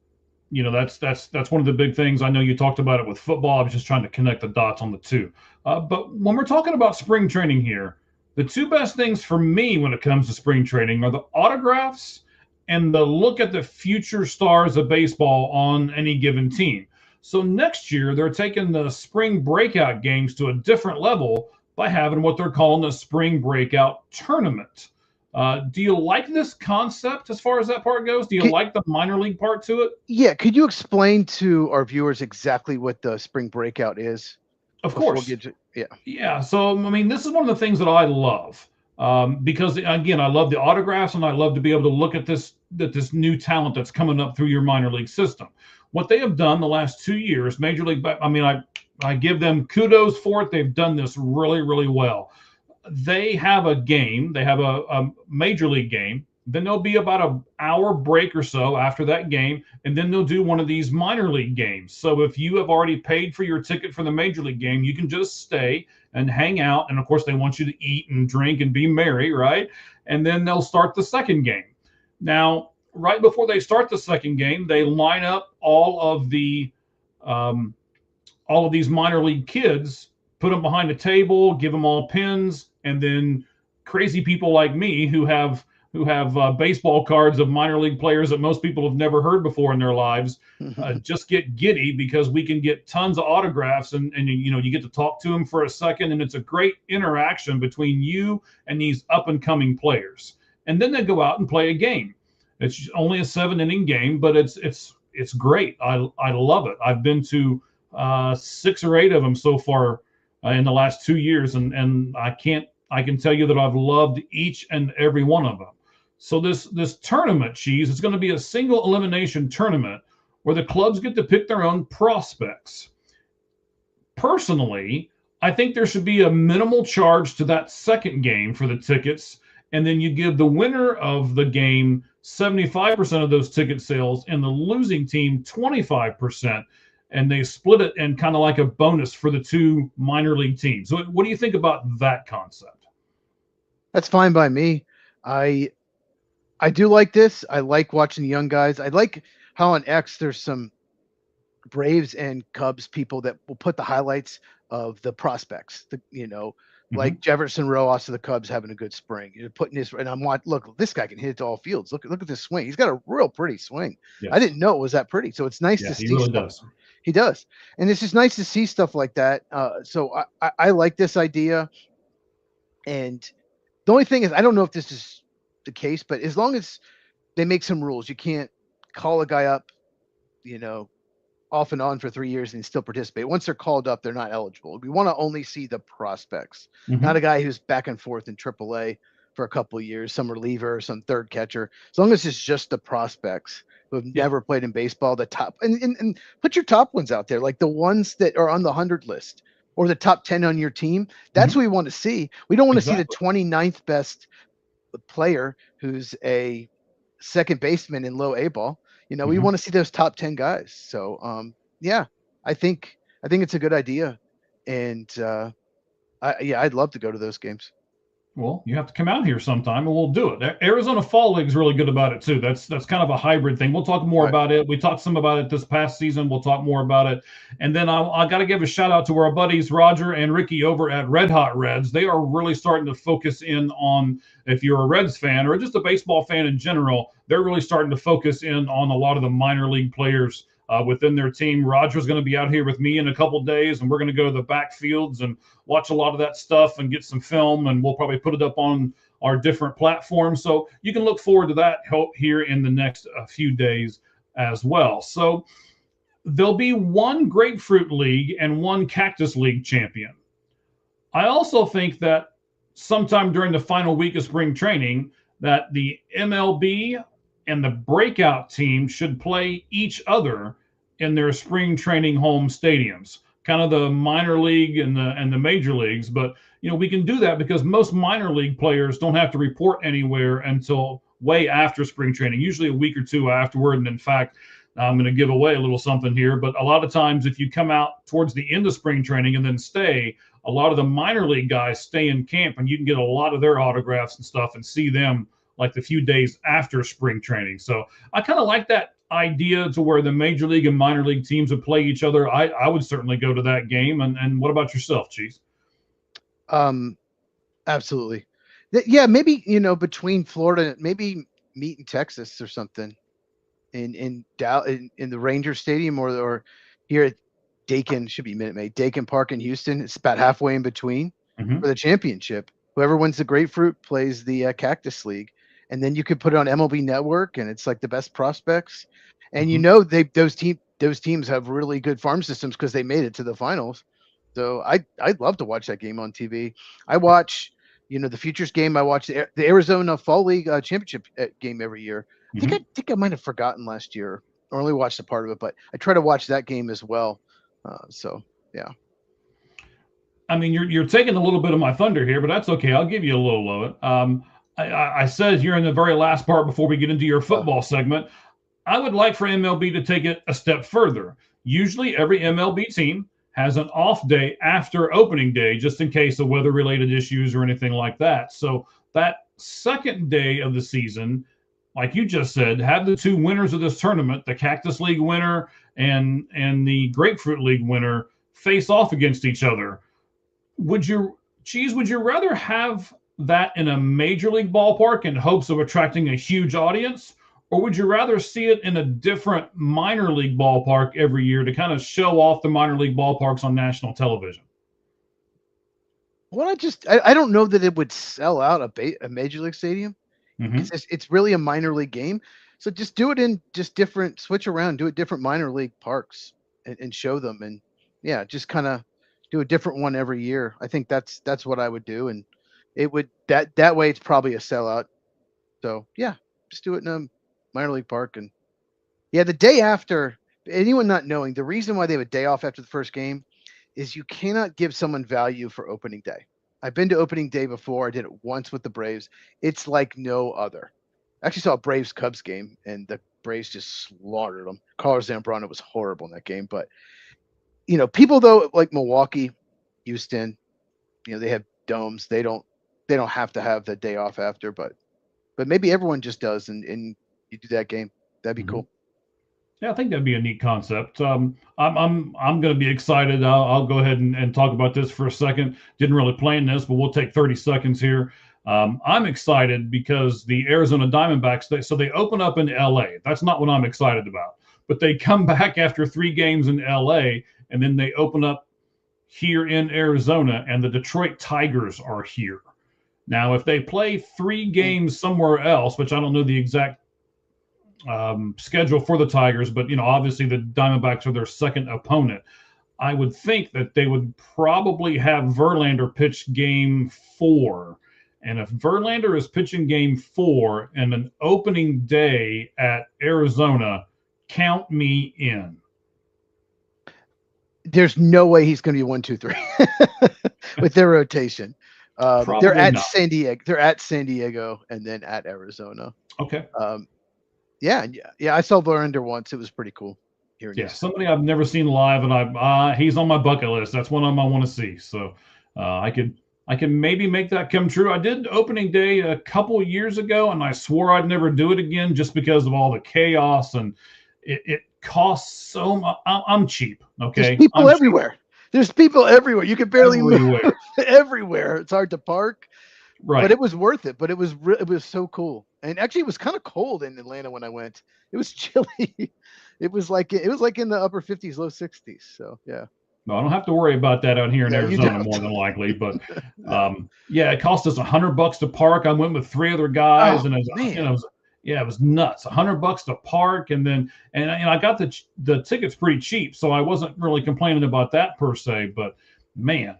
that's one of the big things. I know you talked about it with football. I was just trying to connect the dots on the two. But when we're talking about spring training here, the two best things for me when it comes to spring training are the autographs and the look at the future stars of baseball on any given team. So next year, they're taking the spring breakout games to a different level by having what they're calling the spring breakout tournament. Do you like this concept as far as that part goes? Do you like the minor league part to it? Yeah. Could you explain to our viewers exactly what the spring breakout is? Of course. Yeah. So, this is one of the things that I love because, again, I love the autographs and I love to be able to look at this new talent that's coming up through your minor league system. What they have done the last 2 years, Major League, I give them kudos for it. They've done this really, really well. They have a game. They have a Major League game. Then there'll be about an hour break or so after that game, and then they'll do one of these minor league games. So if you have already paid for your ticket for the Major League game, you can just stay and hang out. And, of course, they want you to eat and drink and be merry, right? And then they'll start the second game. Now, right before they start the second game, they line up all of the all of these minor league kids, put them behind a table, give them all pins, and then crazy people like me who have baseball cards of minor league players that most people have never heard before in their lives, just get giddy because we can get tons of autographs, and you get to talk to them for a second, and it's a great interaction between you and these up and coming players. And then they go out and play a game. It's only a 7-inning game, but it's great. I love it. I've been to 6 or 8 of them so far in the last 2 years, and I can tell you that I've loved each and every one of them. So this tournament, Cheese, is going to be a single elimination tournament where the clubs get to pick their own prospects. Personally, I think there should be a minimal charge to that second game for the tickets, and then you give the winner of the game 75% of those ticket sales and the losing team 25%, and they split it and kind of like a bonus for the 2 minor league teams. So what do you think about that concept? That's fine by me. I do like this. I like watching the young guys. I like how on X there's some Braves and Cubs people that will put the highlights of the prospects. Like Jefferson Rojas of the Cubs having a good spring. You're putting this, and look, this guy can hit it to all fields. Look at this swing. He's got a real pretty swing. Yes. I didn't know it was that pretty. So it's nice to see. He really does. He does, and it's just nice to see stuff like that. So I like this idea. And the only thing is, I don't know if this is the case, but as long as they make some rules, you can't call a guy up, off and on for 3 years and still participate. Once they're called up, they're not eligible. We want to only see the prospects, not a guy who's back and forth in AAA for a couple of years, some reliever, some third catcher. As long as it's just the prospects who have never played in baseball, the top, and put your top ones out there, like the ones that are on the 100 list or the top 10 on your team. That's what we want to see. We don't want to see the 29th best player who's a second baseman in low A ball. We want to see those top 10 guys. So I think it's a good idea, and I'd love to go to those games. Well, you have to come out here sometime and we'll do it. Arizona Fall League is really good about it too. That's kind of a hybrid thing. We'll talk more about it. We talked some about it this past season. We'll talk more about it. And then I got to give a shout out to our buddies Roger and Ricky over at Red Hot Reds. They are really starting to focus in on, if you're a Reds fan or just a baseball fan in general, they're really starting to focus in on a lot of the minor league players within their team. Roger's going to be out here with me in a couple of days, and we're going to go to the backfields and watch a lot of that stuff and get some film, and we'll probably put it up on our different platforms. So you can look forward to that here in the next few days as well. So there'll be 1 Grapefruit League and 1 Cactus League champion. I also think that sometime during the final week of spring training that the MLB and the breakout team should play each other in their spring training home stadiums, kind of the minor league and the major leagues. But we can do that because most minor league players don't have to report anywhere until way after spring training, usually a week or 2 afterward. And in fact, I'm going to give away a little something here, but a lot of times if you come out towards the end of spring training and then stay, a lot of the minor league guys stay in camp, and you can get a lot of their autographs and stuff and see them like the few days after spring training. So I kind of like that idea to where the major league and minor league teams would play each other. I would certainly go to that game. And what about yourself, Cheese? Absolutely. Yeah, maybe, between Florida, maybe meet in Texas or something in the Ranger Stadium or here at Dakin, should be Minute Maid, Dakin Park in Houston. It's about halfway in between for the championship. Whoever wins the Grapefruit plays the Cactus League. And then you could put it on MLB Network, and it's like the best prospects. And those teams have really good farm systems because they made it to the finals. So I'd love to watch that game on TV. I watch, the Futures game. I watch the Arizona Fall League championship game every year. I think I might have forgotten last year, or only watched a part of it, but I try to watch that game as well. So yeah. I mean, you're taking a little bit of my thunder here, but that's okay. I'll give you a little of it. I said here in the very last part before we get into your football segment, I would like for MLB to take it a step further. Usually every MLB team has an off day after opening day, just in case of weather-related issues or anything like that. So that second day of the season, like you just said, have the 2 winners of this tournament, the Cactus League winner and the Grapefruit League winner, face off against each other. Would you rather have that in a major league ballpark in hopes of attracting a huge audience, or would you rather see it in a different minor league ballpark every year to kind of show off the minor league ballparks on national television? Well, I don't know that it would sell out a major league stadium. Mhm. It's really a minor league game. So just do it in just different, switch around, do it different minor league parks and show them. And yeah, just kind of do a different one every year. I think that's what I would do. And it would, that way it's probably a sellout. So yeah, just do it in a minor league park. And yeah, the day after, anyone not knowing, the reason why they have a day off after the first game is you cannot give someone value for opening day. I've been to opening day before. I did it once with the Braves. It's like no other. I actually saw a Braves Cubs game, and the Braves just slaughtered them. Carlos Zambrano was horrible in that game. But, you know, people though like Milwaukee, Houston, you know, they have domes. They don't have to have the day off after, but maybe everyone just does, and you do that game. That'd be cool. Yeah, I think that'd be a neat concept. I'm going to be excited. I'll go ahead and talk about this for a second. Didn't really plan this, but we'll take 30 seconds here. I'm excited because the Arizona Diamondbacks, they open up in LA. That's not what I'm excited about. But they come back after 3 games in LA, and then they open up here in Arizona, and the Detroit Tigers are here. Now, if they play 3 games somewhere else, which I don't know the exact schedule for the Tigers, but you know, obviously the Diamondbacks are their second opponent. I would think that they would probably have Verlander pitch game 4. And if Verlander is pitching game 4 and an opening day at Arizona, count me in. There's no way he's going to be 1, 2, 3 with their rotation. They're at not. San Diego. They're at San Diego and then at Arizona. Okay. Yeah. I saw Verlander once. It was pretty cool. Yeah, somebody I've never seen live, and he's on my bucket list. That's one of them I want to see. So I can maybe make that come true. I did opening day a couple years ago, and I swore I'd never do it again just because of all the chaos, and it costs so much. I'm cheap. Okay, there's people everywhere. There's people everywhere. You can barely move everywhere. It's hard to park. Right. But it was worth it. But it was so cool. And actually, it was kind of cold in Atlanta when I went. It was chilly. It was like in the upper 50s, low 60s. So yeah. No, I don't have to worry about that out here in Arizona more than likely. But yeah, it cost us $100 to park. I went with 3 other guys, and it was nuts. $100 to park, and I got the tickets pretty cheap, so I wasn't really complaining about that per se. But man.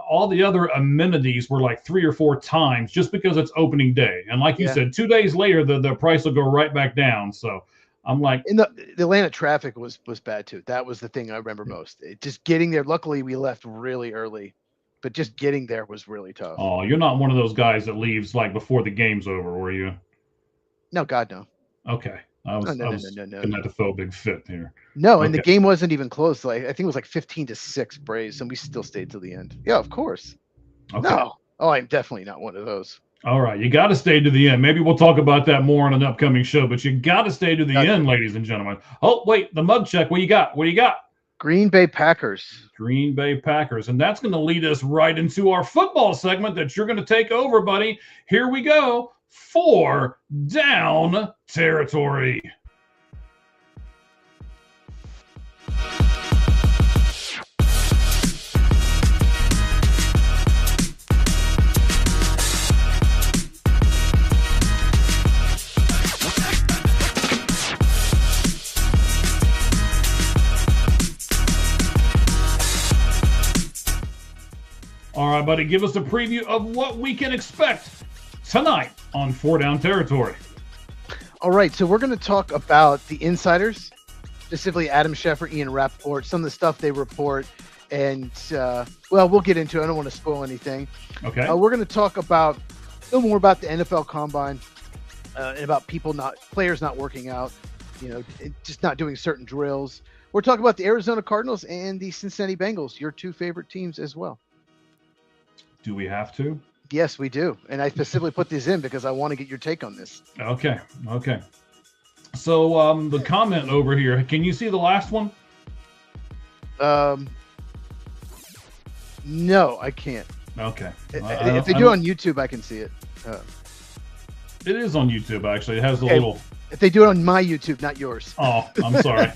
All the other amenities were like 3 or 4 times just because it's opening day. And like you said, 2 days later, the price will go right back down. So I'm like, in the Atlanta traffic was bad too. That was the thing I remember most. Just getting there. Luckily, we left really early, but just getting there was really tough. Oh, you're not one of those guys that leaves like before the game's over, were you? No, God, no. Okay. I was going to have to throw a big fit here. No, and the game wasn't even close. Like I think it was like 15-6 Braves, and we still stayed till the end. Yeah, of course. Okay. No. Oh, I'm definitely not one of those. All right. You got to stay to the end. Maybe we'll talk about that more on an upcoming show, but you got to stay to the end, ladies and gentlemen. Oh, wait, the mug check. What do you got? Green Bay Packers. Green Bay Packers. And that's going to lead us right into our football segment that you're going to take over, buddy. Here we go. 4 down territory. All right, buddy, give us a preview of what we can expect tonight on 4 Down Territory. All right, so we're going to talk about the insiders, specifically Adam Schefter, Ian Rappaport, some of the stuff they report, and, we'll get into it. I don't want to spoil anything. Okay. We're going to talk about a little more about the NFL Combine and about players not working out, just not doing certain drills. We're talking about the Arizona Cardinals and the Cincinnati Bengals, your 2 favorite teams as well. Do we have to? Yes, we do. And I specifically put these in because I want to get your take on this. Okay. So the comment over here, can you see the last one? No, I can't. Okay. If they do it on YouTube, I can see it. It is on YouTube, actually. It has a Okay. little. If they do it on my YouTube, not yours. Oh, I'm sorry.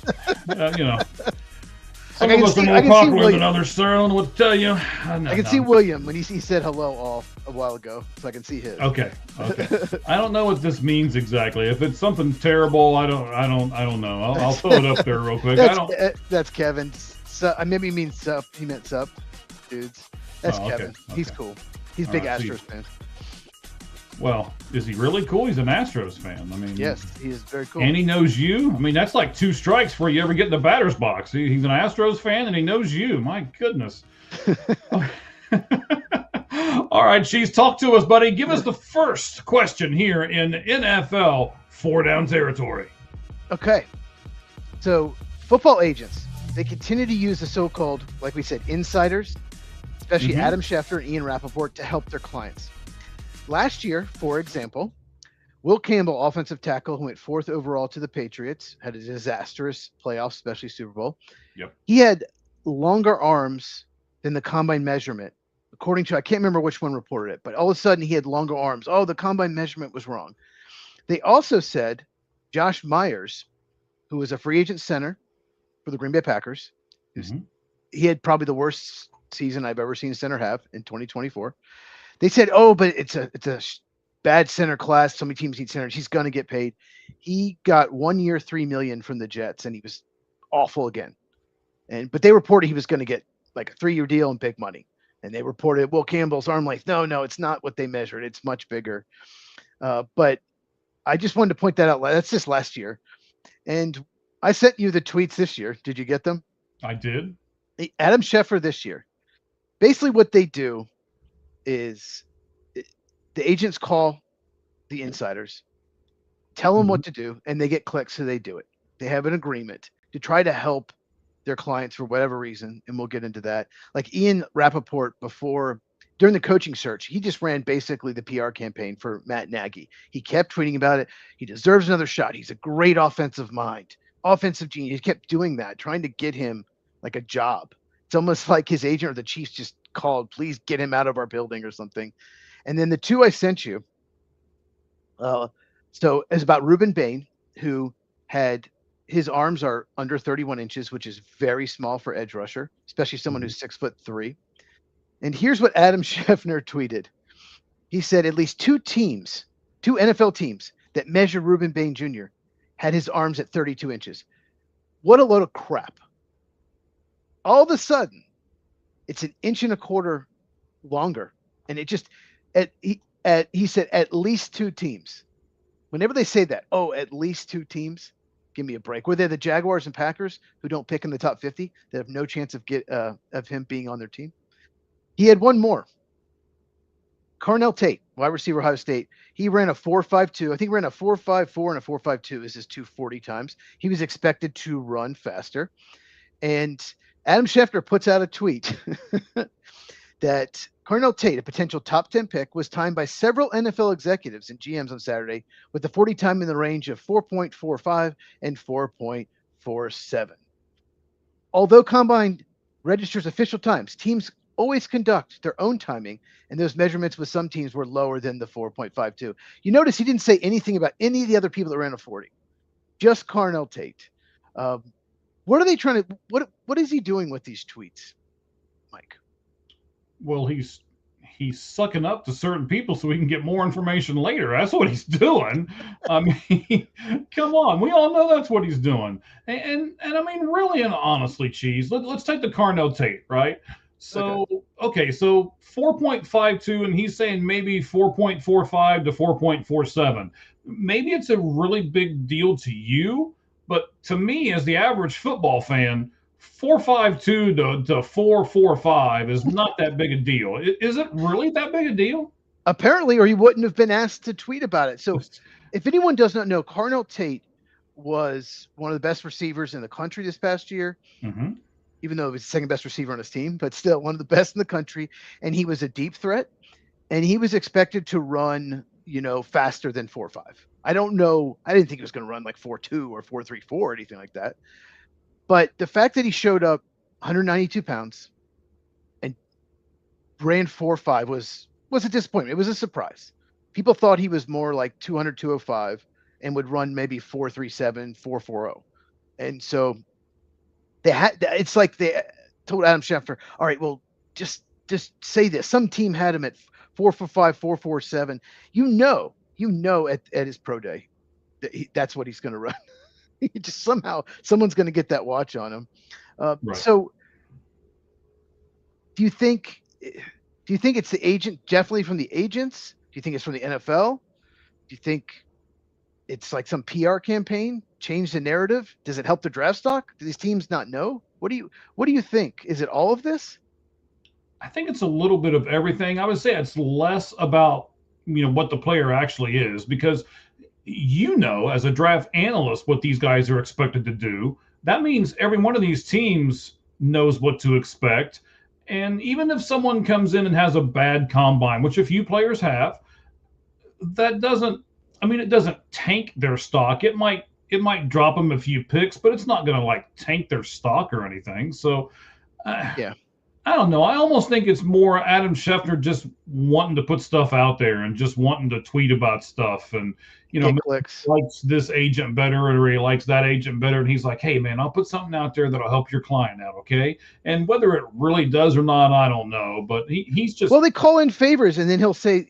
Some I of can us see- are I more can see popular William. than others, sir. I don't know what to tell you. I can see William when he said hello all a while ago, so I can see his. Okay. I don't know what this means exactly. If it's something terrible, I don't know. I'll throw it up there real quick. That's Kevin. Maybe he means sup. He meant sup, dudes. That's Oh, okay, Kevin. He's okay. cool. He's a All big right, Astros fan. Well, is he really cool? He's an Astros fan. I mean, Yes, he is very cool. And he knows you. I mean, that's like 2 strikes before you ever get in the batter's box. He's an Astros fan and he knows you. My goodness. All right, Cheese, talk to us, buddy. Give us the first question here in NFL 4-down territory. Okay. So, football agents, they continue to use the so-called, like we said, insiders, especially Mhm. Adam Schefter and Ian Rappaport, to help their clients. Last year, for example, Will Campbell, offensive tackle, who went 4th overall to the Patriots, had a disastrous playoff, especially Super Bowl. Yep. He had longer arms than the combine measurement. According to, I can't remember which one reported it, but all of a sudden he had longer arms. Oh, the combine measurement was wrong. They also said Josh Myers, who was a free agent center for the Green Bay Packers, Mhm. he had probably the worst season I've ever seen a center have in 2024. They said, "Oh, but it's a bad center class. So many teams need centers. He's going to get paid." He got 1 year, $3 million from the Jets, and he was awful again. But they reported he was going to get like a 3-year deal and big money. And they reported Will Campbell's arm length. No, it's not what they measured. It's much bigger. But I just wanted to point that out. That's just last year. And I sent you the tweets this year. Did you get them? I did. Adam Schefter this year. Basically, what they do is the agents call the insiders, tell them what to do, and they get clicks, so they do it. They have an agreement to try to help their clients for whatever reason, and we'll get into that. Like Ian Rappaport during the coaching search, he just ran basically the PR campaign for Matt Nagy. He kept tweeting about it. He deserves another shot. He's a great offensive mind, offensive genius. He kept doing that, trying to get him like a job. It's almost like his agent or the Chiefs just called, "Please get him out of our building," or something. And then the two I sent you. So it's about Ruben Bain, who had his arms are under 31 inches, which is very small for edge rusher, especially someone who's 6'3". And here's what Adam Schefter tweeted. He said at least two NFL teams that measured Ruben Bain Jr. had his arms at 32 inches. What a load of crap. All of a sudden, it's 1.25 inches longer. And it just, he said at least 2 teams. Whenever they say that, oh, at least 2 teams, give me a break. Were they the Jaguars and Packers who don't pick in the top 50 that have no chance of him being on their team? He had one more. Carnell Tate, wide receiver, Ohio State. He ran a 4.52. I think he ran a 4.54 and a 4.52 is his 240 times. He was expected to run faster. And Adam Schefter puts out a tweet that Carnell Tate, a potential top 10 pick, was timed by several NFL executives and GMs on Saturday with the 40 time in the range of 4.45 and 4.47. Although Combine registers official times, teams always conduct their own timing, and those measurements with some teams were lower than the 4.52. You notice he didn't say anything about any of the other people that ran a 40, just Carnell Tate. What are they trying to? What is he doing with these tweets, Mike? Well, he's sucking up to certain people so he can get more information later. That's what he's doing. I mean, come on, we all know that's what he's doing. And I mean, really and honestly, Cheese, let's take the Carnell Tate, right? So okay, so 4.52, and he's saying maybe 4.45 to 4.47. Maybe it's a really big deal to you, but to me, as the average football fan, 4.52 to 4.45 is not that big a deal. Is it really that big a deal? Apparently, or he wouldn't have been asked to tweet about it. So if anyone does not know, Carnell Tate was one of the best receivers in the country this past year, even though he was the second best receiver on his team, but still one of the best in the country. And he was a deep threat, and he was expected to run, faster than 4.5. I don't know. I didn't think he was going to run like 4.2 or 4.34 or anything like that. But the fact that he showed up 192 pounds and ran 4.5 was a disappointment. It was a surprise. People thought he was more like 200, 205 and would run maybe 4.37, 4.40. And so it's like they told Adam Schefter, all right, well, just say this. Some team had him at 4.45, 4.47. You know at his pro day that's what he's going to run. Just somehow someone's going to get that watch on him. Right. So do you think it's the agent, definitely from the agents? Do you think it's from the NFL? Do you think it's like some PR campaign, change the narrative? Does it help the draft stock? Do these teams not know? What do you think? Is it all of this? I think it's a little bit of everything. I would say it's less about, what the player actually is, because as a draft analyst, what these guys are expected to do. That means every one of these teams knows what to expect. And even if someone comes in and has a bad combine, which a few players have, that doesn't tank their stock. It might drop them a few picks, but it's not going to like tank their stock or anything. So Yeah. I don't know. I almost think it's more Adam Schefter just wanting to put stuff out there and just wanting to tweet about stuff. And, Get clicks. likes this agent better or he likes that agent better. And he's like, hey, man, I'll put something out there that'll help your client out, okay? And whether it really does or not, I don't know. But he's just... Well, they call in favors, and then he'll say,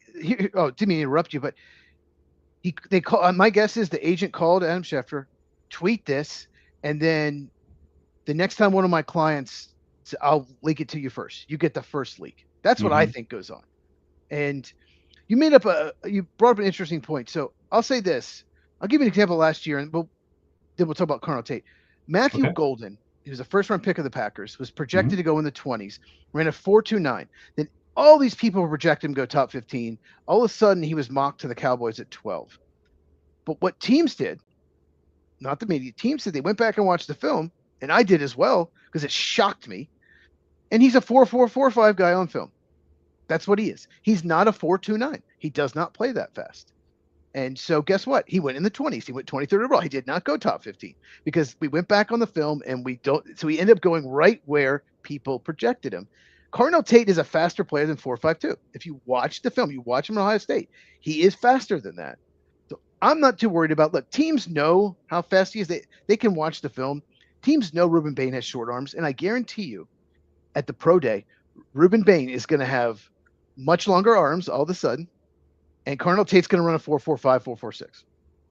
oh, didn't mean to interrupt you, but they call. My guess is the agent called Adam Schefter, tweet this, and then the next time one of my clients... I'll link it to you first. You get the first leak. That's what I think goes on. And you you brought up an interesting point. So I'll say this. I'll give you an example last year, and then we'll talk about Carnell Tate. Matthew Golden, he was a first-round pick of the Packers, was projected to go in the 20s, ran a 4.29. Then all these people were projected him to go top 15. All of a sudden, he was mocked to the Cowboys at 12. But what teams did, not the media, teams did, they went back and watched the film, and I did as well, because it shocked me. And he's a 4.445 guy on film. That's what he is. He's not a 4.29. He does not play that fast. And so guess what? He went in the 20s. He went 23rd overall. He did not go top 15 because we went back on the film and so he ended up going right where people projected him. Carnell Tate is a faster player than 4.52. If you watch the film, you watch him at Ohio State, he is faster than that. So I'm not too worried about, look, teams know how fast he is. They can watch the film. Teams know Rueben Bain has short arms. And I guarantee you, at the pro day, Rueben Bain is going to have much longer arms all of a sudden, and Carnell Tate's going to run a 4.45, 4.46.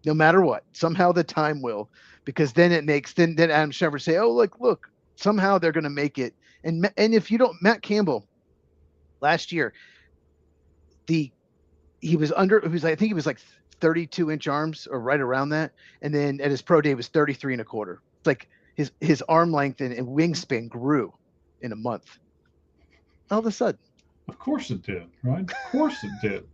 No matter what, somehow the time will, because then it makes then Adam Schefter say, "Oh, look, somehow they're going to make it." And if you don't, Matt Campbell, last year, I think he was like 32-inch arms or right around that, and then at his pro day it was 33 and a quarter. It's like his arm length and wingspan grew in a month. All of a sudden. Of course it did, right? Of course it did.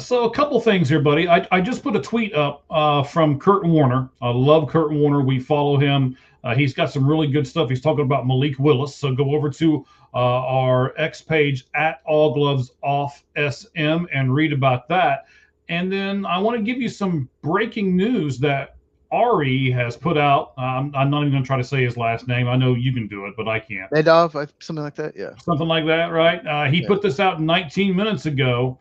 So a couple things here, buddy. I just put a tweet up from Kurt Warner. I love Kurt Warner. We follow him. He's got some really good stuff. He's talking about Malik Willis. So go over to our X page at All Gloves Off SM and read about that. And then I want to give you some breaking news that Ari has put out. I'm not even going to try to say his last name. I know you can do it, but I can't. Medov, something like that. Yeah. Something like that, right? He put this out 19 minutes ago.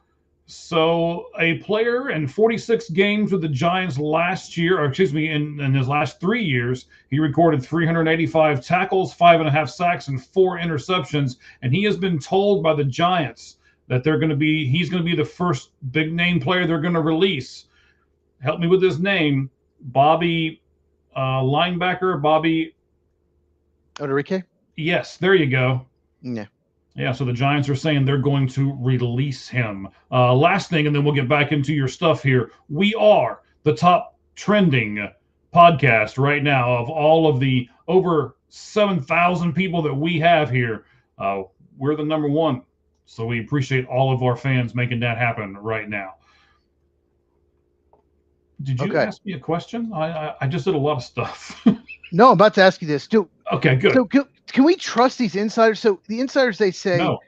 So a player in 46 games with the Giants last year, in his last 3 years, he recorded 385 tackles, 5.5 sacks, and 4 interceptions. And he has been told by the Giants that he's going to be the first big name player they're going to release. Help me with his name. Linebacker Bobby Odereke? Yes, there you go. Yeah. So the Giants are saying they're going to release him. Last thing, and then we'll get back into your stuff here. We are the top trending podcast right now of all of the over 7,000 people that we have here. We're the number one. So we appreciate all of our fans making that happen right now. Did you ask me a question? I just did a lot of stuff. No, I'm about to ask you this. Okay, good. So can we trust these insiders? So the insiders, they say No.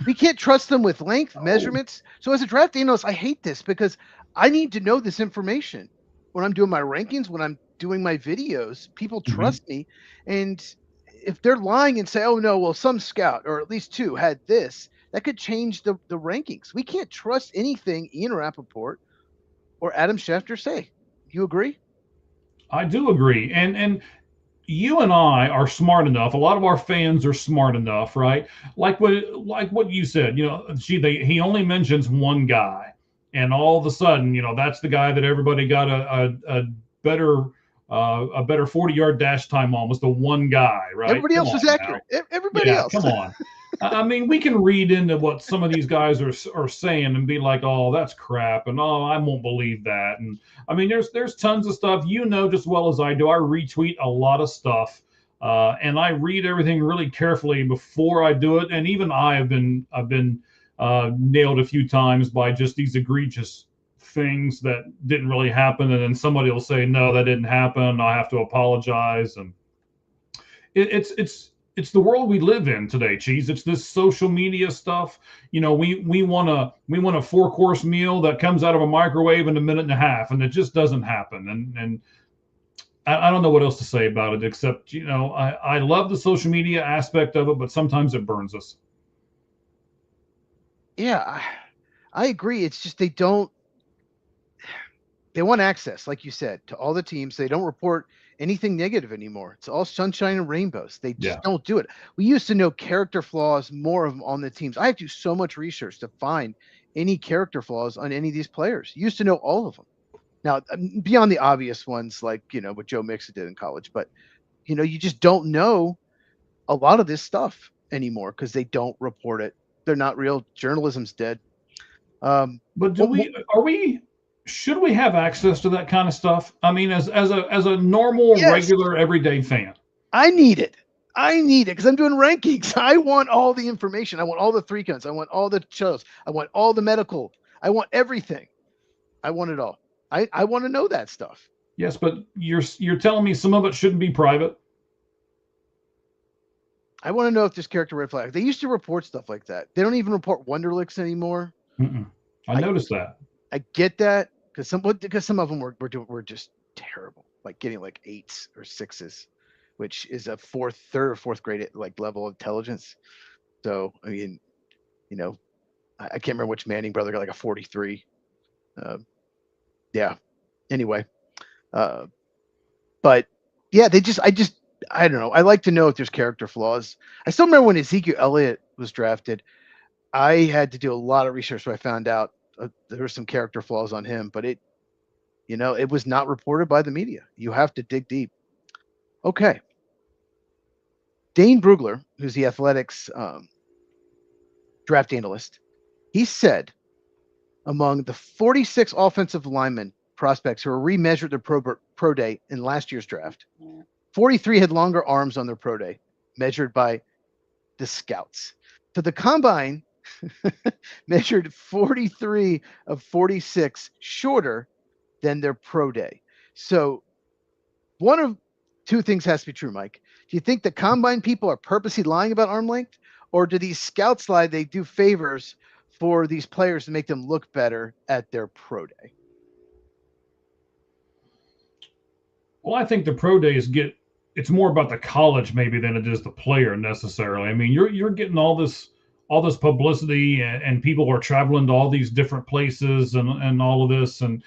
we can't trust them with length, measurements. So as a draft analyst, I hate this because I need to know this information when I'm doing my rankings, when I'm doing my videos. People trust me, and if they're lying and say, oh no, well, some scout or at least two had this, that could change the rankings. We can't trust anything Ian Rappaport or Adam Schefter say. You agree? I do agree. And you and I are smart enough. A lot of our fans are smart enough, right? Like what you said. He only mentions one guy, and all of a sudden, that's the guy that everybody got a better a better 40-yard dash time on was the one guy, right? Everybody Come else was on accurate. now. Everybody Yeah, else. come on. I mean, we can read into what some of these guys are saying and be like, "Oh, that's crap," and "Oh, I won't believe that." And I mean, there's tons of stuff, just as well as I do. I retweet a lot of stuff, and I read everything really carefully before I do it. And even I've been nailed a few times by just these egregious things that didn't really happen, and then somebody will say, "No, that didn't happen. I have to apologize." And it's the world we live in today, Cheese. It's this social media stuff. We want a four-course meal that comes out of a microwave in a minute and a half, and it just doesn't happen. And I don't know what else to say about it, except I love the social media aspect of it, but sometimes it burns us. Yeah, I agree. It's just they want access, like you said, to all the teams. They don't report anything negative anymore. It's all sunshine and rainbows. They just don't do it. We used to know character flaws more of them on the teams. I have to do so much research to find any character flaws on any of these players. Used to know all of them. Now, beyond the obvious ones, like what Joe Mixon did in college, but you just don't know a lot of this stuff anymore because they don't report it. They're not real. Journalism's dead. But should we have access to that kind of stuff? I mean, as a normal, regular, everyday fan. I need it because I'm doing rankings. I want all the information. I want all the 3 counts. I want all the shows. I want all the medical. I want everything. I want it all. I want to know that stuff. Yes, but you're telling me some of it shouldn't be private? I want to know if there's character red flag. They used to report stuff like that. They don't even report Wonderlicks anymore. I noticed that. I get that because some of them were just terrible, like getting like 8s or 6s, which is a third or fourth grade like level of intelligence. So I mean, I can't remember which Manning brother got like a 43. Yeah. Anyway, but yeah, I don't know. I like to know if there's character flaws. I still remember when Ezekiel Elliott was drafted. I had to do a lot of research, so I found out there were some character flaws on him, but it was not reported by the media. You have to dig deep. Okay. Dane Brugler, who's the Athletics draft analyst, he said among the 46 offensive linemen prospects who were remeasured their pro day in last year's draft, 43 had longer arms on their pro day, measured by the scouts. So the combine measured 43 of 46 shorter than their pro day. So one of two things has to be true, Mike. Do you think the combine people are purposely lying about arm length, or do these scouts lie? They do favors for these players to make them look better at their pro day? Well, I think the pro days it's more about the college maybe than it is the player necessarily. I mean, you're getting all this publicity and people are traveling to all these different places and all of this. And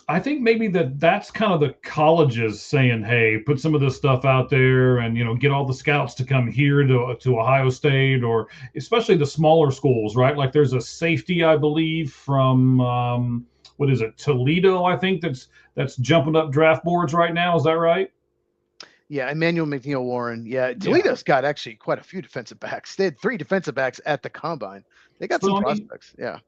I think maybe that's kind of the colleges saying, hey, put some of this stuff out there and, get all the scouts to come here to Ohio State, or especially the smaller schools, right? Like there's a safety, I believe, from what is it, Toledo, I think that's jumping up draft boards right now. Is that right? Yeah, Emmanuel McNeil Warren. Yeah, Toledo's got actually quite a few defensive backs. They had 3 defensive backs at the combine. They got some prospects. Yeah.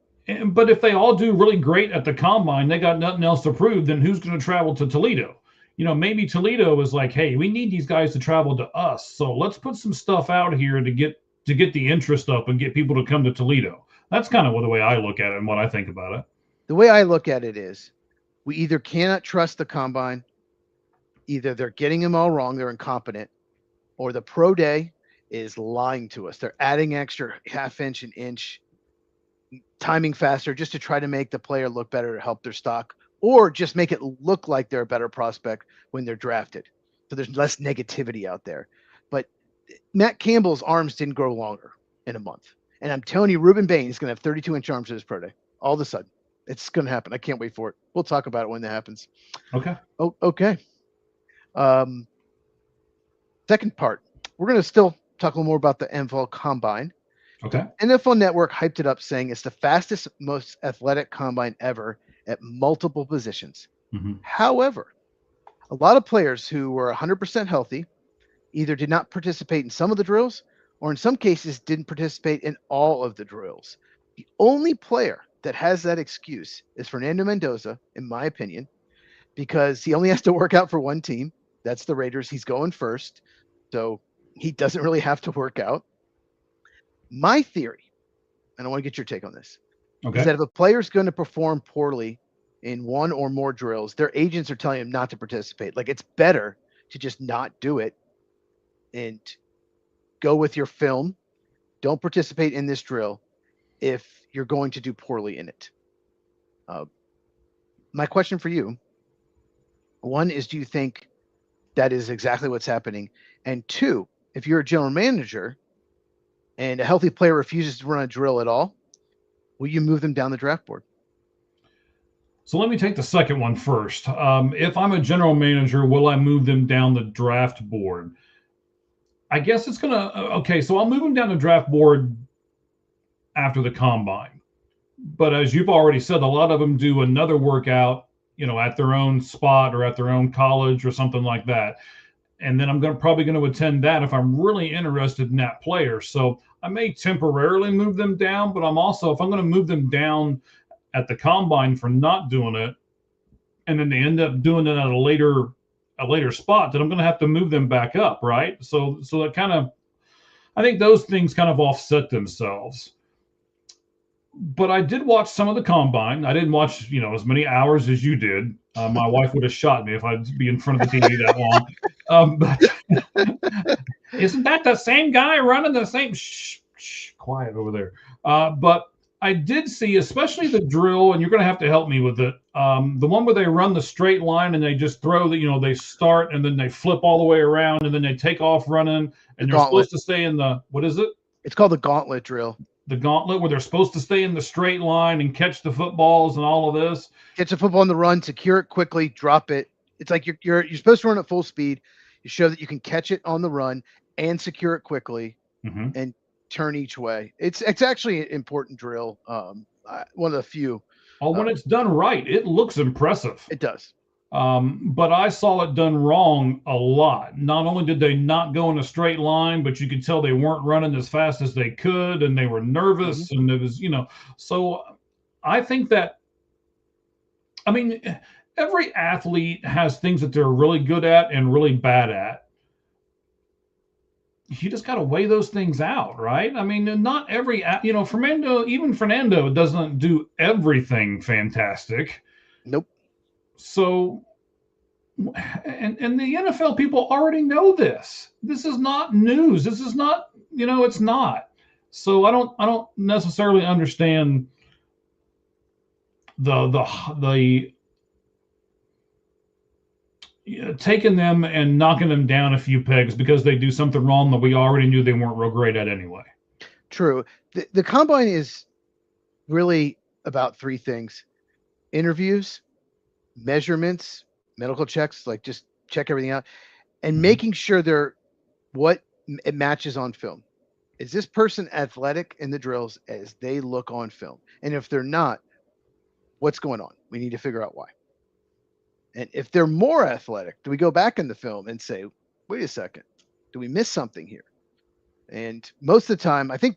But if they all do really great at the combine, they got nothing else to prove, then who's going to travel to Toledo? Maybe Toledo is like, hey, we need these guys to travel to us. So let's put some stuff out here to get the interest up and get people to come to Toledo. That's kind of the way I look at it and what I think about it. The way I look at it is we either cannot trust the combine, either they're getting them all wrong, they're incompetent, or the pro day is lying to us. They're adding extra half-inch and inch, timing faster just to try to make the player look better to help their stock, or just make it look like they're a better prospect when they're drafted. So there's less negativity out there. But Matt Campbell's arms didn't grow longer in a month. And I'm telling you, Ruben Bain is going to have 32-inch arms at his pro day. All of a sudden. It's going to happen. I can't wait for it. We'll talk about it when that happens. Okay. Oh, okay. Second part. We're going to still talk a little more about the NFL Combine. Okay. NFL Network hyped it up, saying it's the fastest, most athletic combine ever at multiple positions. Mm-hmm. However, a lot of players who were 100% healthy either did not participate in some of the drills or in some cases didn't participate in all of the drills. The only player that has that excuse is Fernando Mendoza, in my opinion, because he only has to work out for one team. That's the Raiders. He's going first, so he doesn't really have to work out. My theory, and I want to get your take on this, is that if a player's going to perform poorly in one or more drills, their agents are telling him not to participate. Like, it's better to just not do it and go with your film. Don't participate in this drill if you're going to do poorly in it. My question for you, one is, do you think that is exactly what's happening? And two, if you're a general manager and a healthy player refuses to run a drill at all, will you move them down the draft board? So let me take the second one first. If I'm a general manager, will I move them down the draft board? I guess it's going to, okay, so I'll move them down the draft board after the combine. But as you've already said, a lot of them do another workout, at their own spot or at their own college or something like that. And then I'm probably going to attend that if I'm really interested in that player. So I may temporarily move them down, but if I'm going to move them down at the combine for not doing it, and then they end up doing it at a later spot, then I'm going to have to move them back up, right? So that kind of, I think those things kind of offset themselves. But I did watch some of the combine. I didn't watch, as many hours as you did. My wife would have shot me if I'd be in front of the TV that long. But isn't that the same guy running the same? Shh, quiet over there. But I did see, especially the drill, and you're going to have to help me with it. The one where they run the straight line and they just throw they start and then they flip all the way around and then they take off running and they're supposed to stay in the, what is it? It's called the gauntlet drill. The gauntlet, where they're supposed to stay in the straight line and catch the footballs and all of this. Catch a football on the run, secure it quickly, drop it. It's like you're supposed to run at full speed. You show that you can catch it on the run and secure it quickly and turn each way. It's actually an important drill. One of the few. When it's done right, it looks impressive. It does. But I saw it done wrong a lot. Not only did they not go in a straight line, but you could tell they weren't running as fast as they could, and they were nervous, and it was, so I think that, every athlete has things that they're really good at and really bad at. You just got to weigh those things out, right? Not every, Fernando doesn't do everything fantastic. Nope. So, and the NFL people already know this. This is not news. This is not, it's not. So I don't necessarily understand the taking them and knocking them down a few pegs because they do something wrong that we already knew they weren't real great at anyway. True. The combine is really about three things: interviews, measurements, medical checks, like just check everything out, and making sure it matches on film. Is this person athletic in the drills as they look on film? And if they're not, what's going on? We need to figure out why. And if they're more athletic, do we go back in the film and say, wait a second, do we miss something here? And most of the time, I think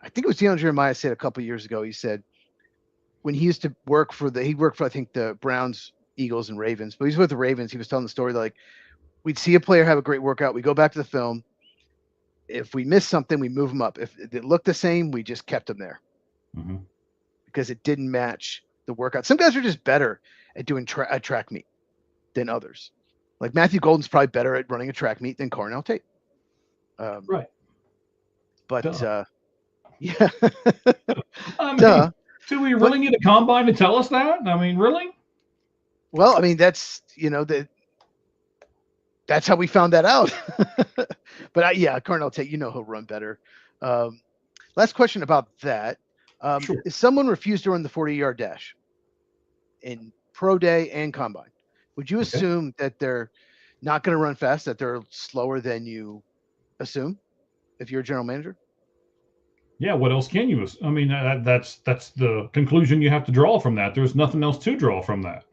it was Deion Jeremiah said a couple of years ago, he said when he used to work for I think the Browns, Eagles, and Ravens, but he's with the Ravens. He was telling the story like we'd see a player have a great workout. We go back to the film. If we miss something, we move them up. If it looked the same, we just kept them there because it didn't match the workout. Some guys are just better at doing a track meet than others. Like Matthew Golden's probably better at running a track meet than Cornell Tate. Right. But yeah. Do we really need a combine to tell us that? Really? Well, that's that's how we found that out. But yeah, Carnell Tate, he'll run better. Last question about that. Sure. If someone refused to run the 40-yard dash in pro day and combine, would you Okay. assume that they're not going to run fast, that they're slower than you assume if you're a general manager? Yeah. What else can you? I mean, that's the conclusion you have to draw from that. There's nothing else to draw from that.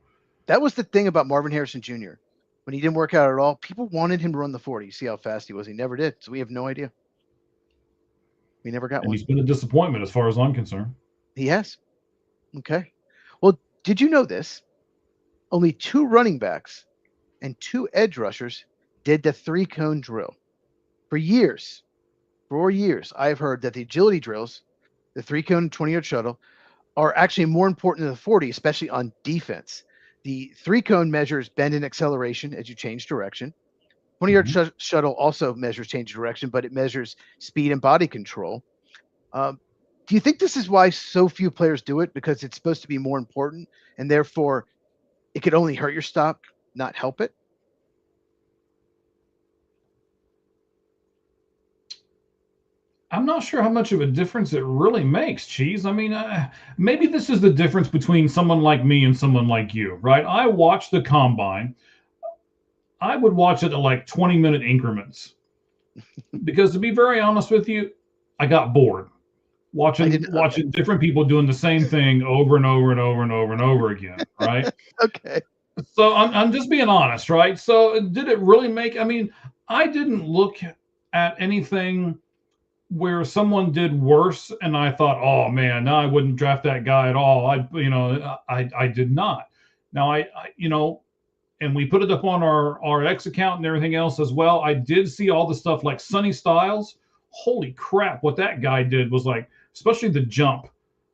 That was the thing about Marvin Harrison Jr. When he didn't work out at all, people wanted him to run the 40. See how fast he was. He never did. So we have no idea. We never got And one. he's been a disappointment as far as I'm concerned. He has. Okay. Well, did you know this? Only 2 running backs and 2 edge rushers did the 3-cone drill. For years, I have heard that the agility drills, the 3-cone 20-yard shuttle, are actually more important than the 40, especially on defense. The 3-cone measures bend and acceleration as you change direction. 20-yard shuttle also measures change of direction, but it measures speed and body control. Do you think this is why so few players do it? Because it's supposed to be more important, and therefore it could only hurt your stock, not help it? I'm not sure how much of a difference it really makes, Cheese. I mean, maybe this is the difference between someone like me and someone like you, right? I watch the combine. I would watch it at like 20-minute increments because, to be very honest with you, I got bored watching different people doing the same thing over and over and over and over and over again, right? Okay. So I'm just being honest, right? So did it really make? I mean, I didn't look at anything where someone did worse and I thought, oh man, no, I wouldn't draft that guy at all. I did not. Now I and we put it up on our X account and everything else as well. I did see all the stuff like Sonny Styles. Holy crap, what that guy did was like, especially the jump,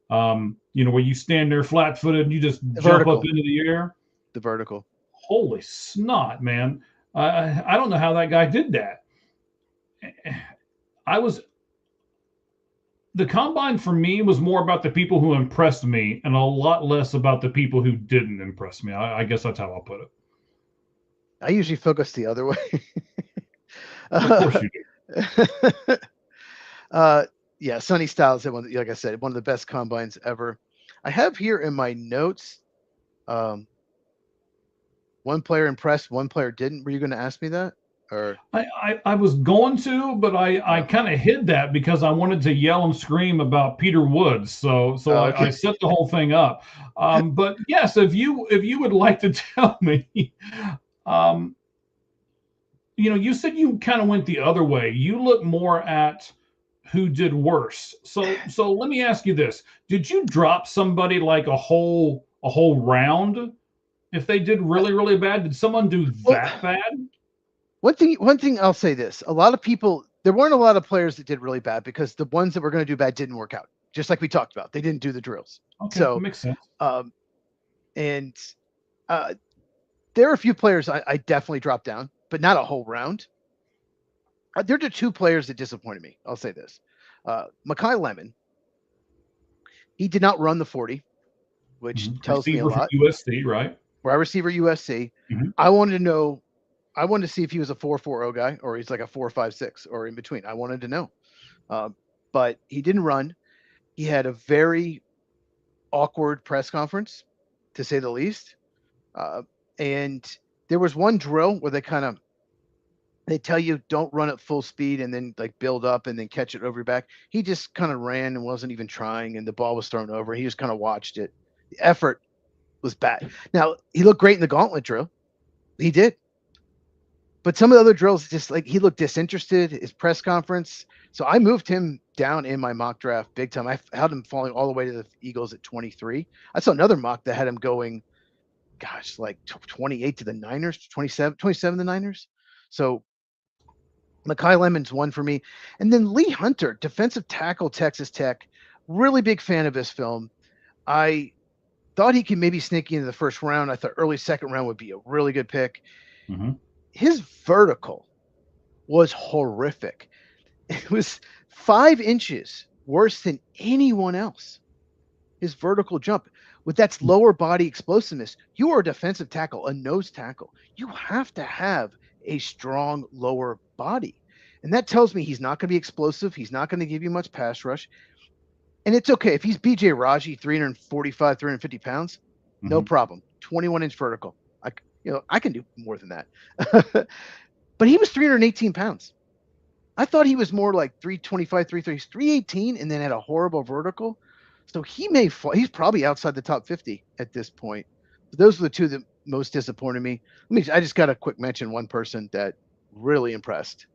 where you stand there flat footed and you just jump up into the air. The vertical. Holy snot, man. I don't know how that guy did that. The combine for me was more about the people who impressed me and a lot less about the people who didn't impress me. I guess that's how I'll put it. I usually focus the other way. Of course you do. Yeah, Sonny Styles, like I said, one of the best combines ever. I have here in my notes, one player impressed, one player didn't. Were you going to ask me that? Or I was going to, but I kind of hid that because I wanted to yell and scream about Peter Woods. So okay. I set the whole thing up. But yes, if you would like to tell me, you said you kind of went the other way. You look more at who did worse. So let me ask you this: did you drop somebody like a whole round if they did really, really bad? Did someone do that bad? One thing I'll say this: a lot of people, there weren't a lot of players that did really bad because the ones that were going to do bad didn't work out. Just like we talked about, they didn't do the drills. Okay, so that makes sense. There are a few players I definitely dropped down, but not a whole round. There are 2 players that disappointed me. I'll say this: Makai Lemon. He did not run the 40, which tells me a lot. USC, right? Wide receiver USC. Mm-hmm. I wanted to see if he was a 4.40 guy or he's like a 4.56 or in between. I wanted to know. But he didn't run. He had a very awkward press conference, to say the least. And there was one drill where they tell you don't run at full speed and then like build up and then catch it over your back. He just kind of ran and wasn't even trying, and the ball was thrown over. He just kind of watched it. The effort was bad. Now, he looked great in the gauntlet drill. He did. But some of the other drills, just like he looked disinterested, his press conference. So I moved him down in my mock draft big time. I had him falling all the way to the Eagles at 23. I saw another mock that had him going, like 28 to the Niners, 27 to the Niners. So Makai Lemon's one for me. And then Lee Hunter, defensive tackle, Texas Tech. Really big fan of his film. I thought he could maybe sneak into the first round. I thought early second round would be a really good pick. Mm-hmm. His vertical was horrific. It was 5 inches worse than anyone else. His vertical jump with that lower body explosiveness. You are a defensive tackle, a nose tackle. You have to have a strong lower body. And that tells me he's not going to be explosive. He's not going to give you much pass rush. And it's okay. If he's BJ Raji, 345, 350 pounds, no problem. 21-inch vertical. I can do more than that. But he was 318 pounds. I thought he was more like 325, 330, 318, and then had a horrible vertical. So he may fall. He's probably outside the top 50 at this point. But those are the two that most disappointed me. I just got to quick mention one person that really impressed.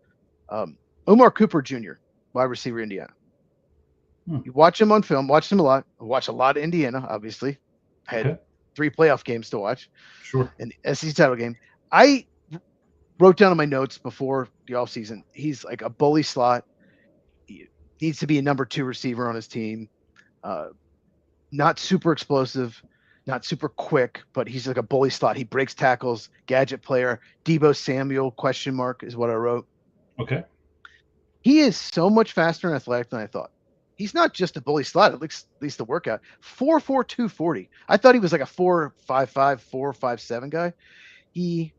Omar Cooper Jr., wide receiver, Indiana. You watch him on film, watched him a lot. I watched a lot of Indiana, obviously. I had 3 playoff games to watch. Sure. And the SEC title game. I wrote down in my notes before the offseason, he's like a bully slot. He needs to be a number 2 receiver on his team. Not super explosive, not super quick, but he's like a bully slot. He breaks tackles, gadget player. Deebo Samuel, ? Is what I wrote. Okay. He is so much faster and athletic than I thought. He's not just a bully slot, at least the workout. 4'4", 240. I thought he was like a 4'5'5", 4'5'7" guy. He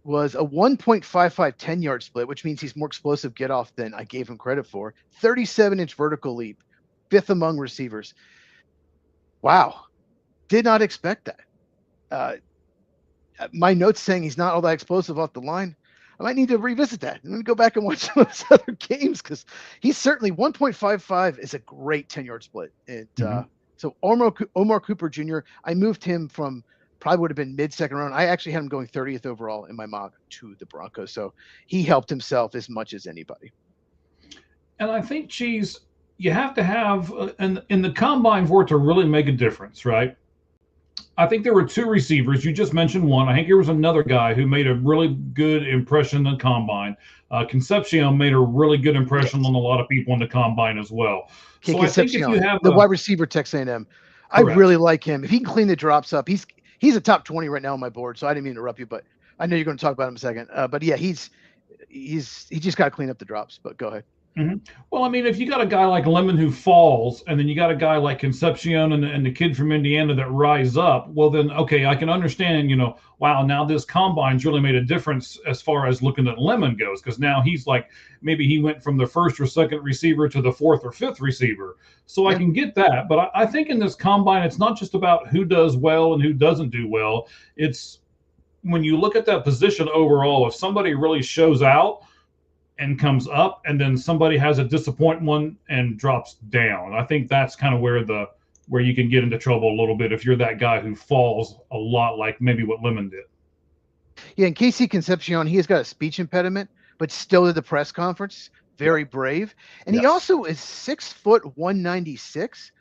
was a 1.55 10-yard split, which means he's more explosive get off than I gave him credit for. 37-inch vertical leap, 5th among receivers. Wow. Did not expect that. My notes saying he's not all that explosive off the line. I might need to revisit that and go back and watch some of his other games because he's certainly 1.55 is a great 10-yard split. And so Omar Cooper Jr., I moved him from probably would have been mid-second round. I actually had him going 30th overall in my mock to the Broncos. So he helped himself as much as anybody. And I think, Cheese, you have to have in the combine for it to really make a difference, right? I think there were 2 receivers. You just mentioned one. I think there was another guy who made a really good impression in the combine. Concepcion made a really good impression on a lot of people in the combine as well. So I think if you have the wide receiver, Texas A&M, I really like him. If he can clean the drops up, he's a top 20 right now on my board. So I didn't mean to interrupt you, but I know you're going to talk about him in a second. But yeah, he just got to clean up the drops. But go ahead. Well, I mean, if you got a guy like Lemon who falls, and then you got a guy like Concepcion and the kid from Indiana that rise up, well, then, okay, I can understand, wow, now this combine's really made a difference as far as looking at Lemon goes, because now he's like, maybe he went from the 1st or 2nd receiver to the 4th or 5th receiver. So I can get that. But I think in this combine, it's not just about who does well and who doesn't do well. It's when you look at that position overall, if somebody really shows out and comes up, and then somebody has a disappointing one and drops down. I think that's kind of where you can get into trouble a little bit if you're that guy who falls a lot, like maybe what Lemon did. Yeah, and Casey Concepcion, he has got a speech impediment, but still did the press conference. Very brave. And he also is 6'1", 196.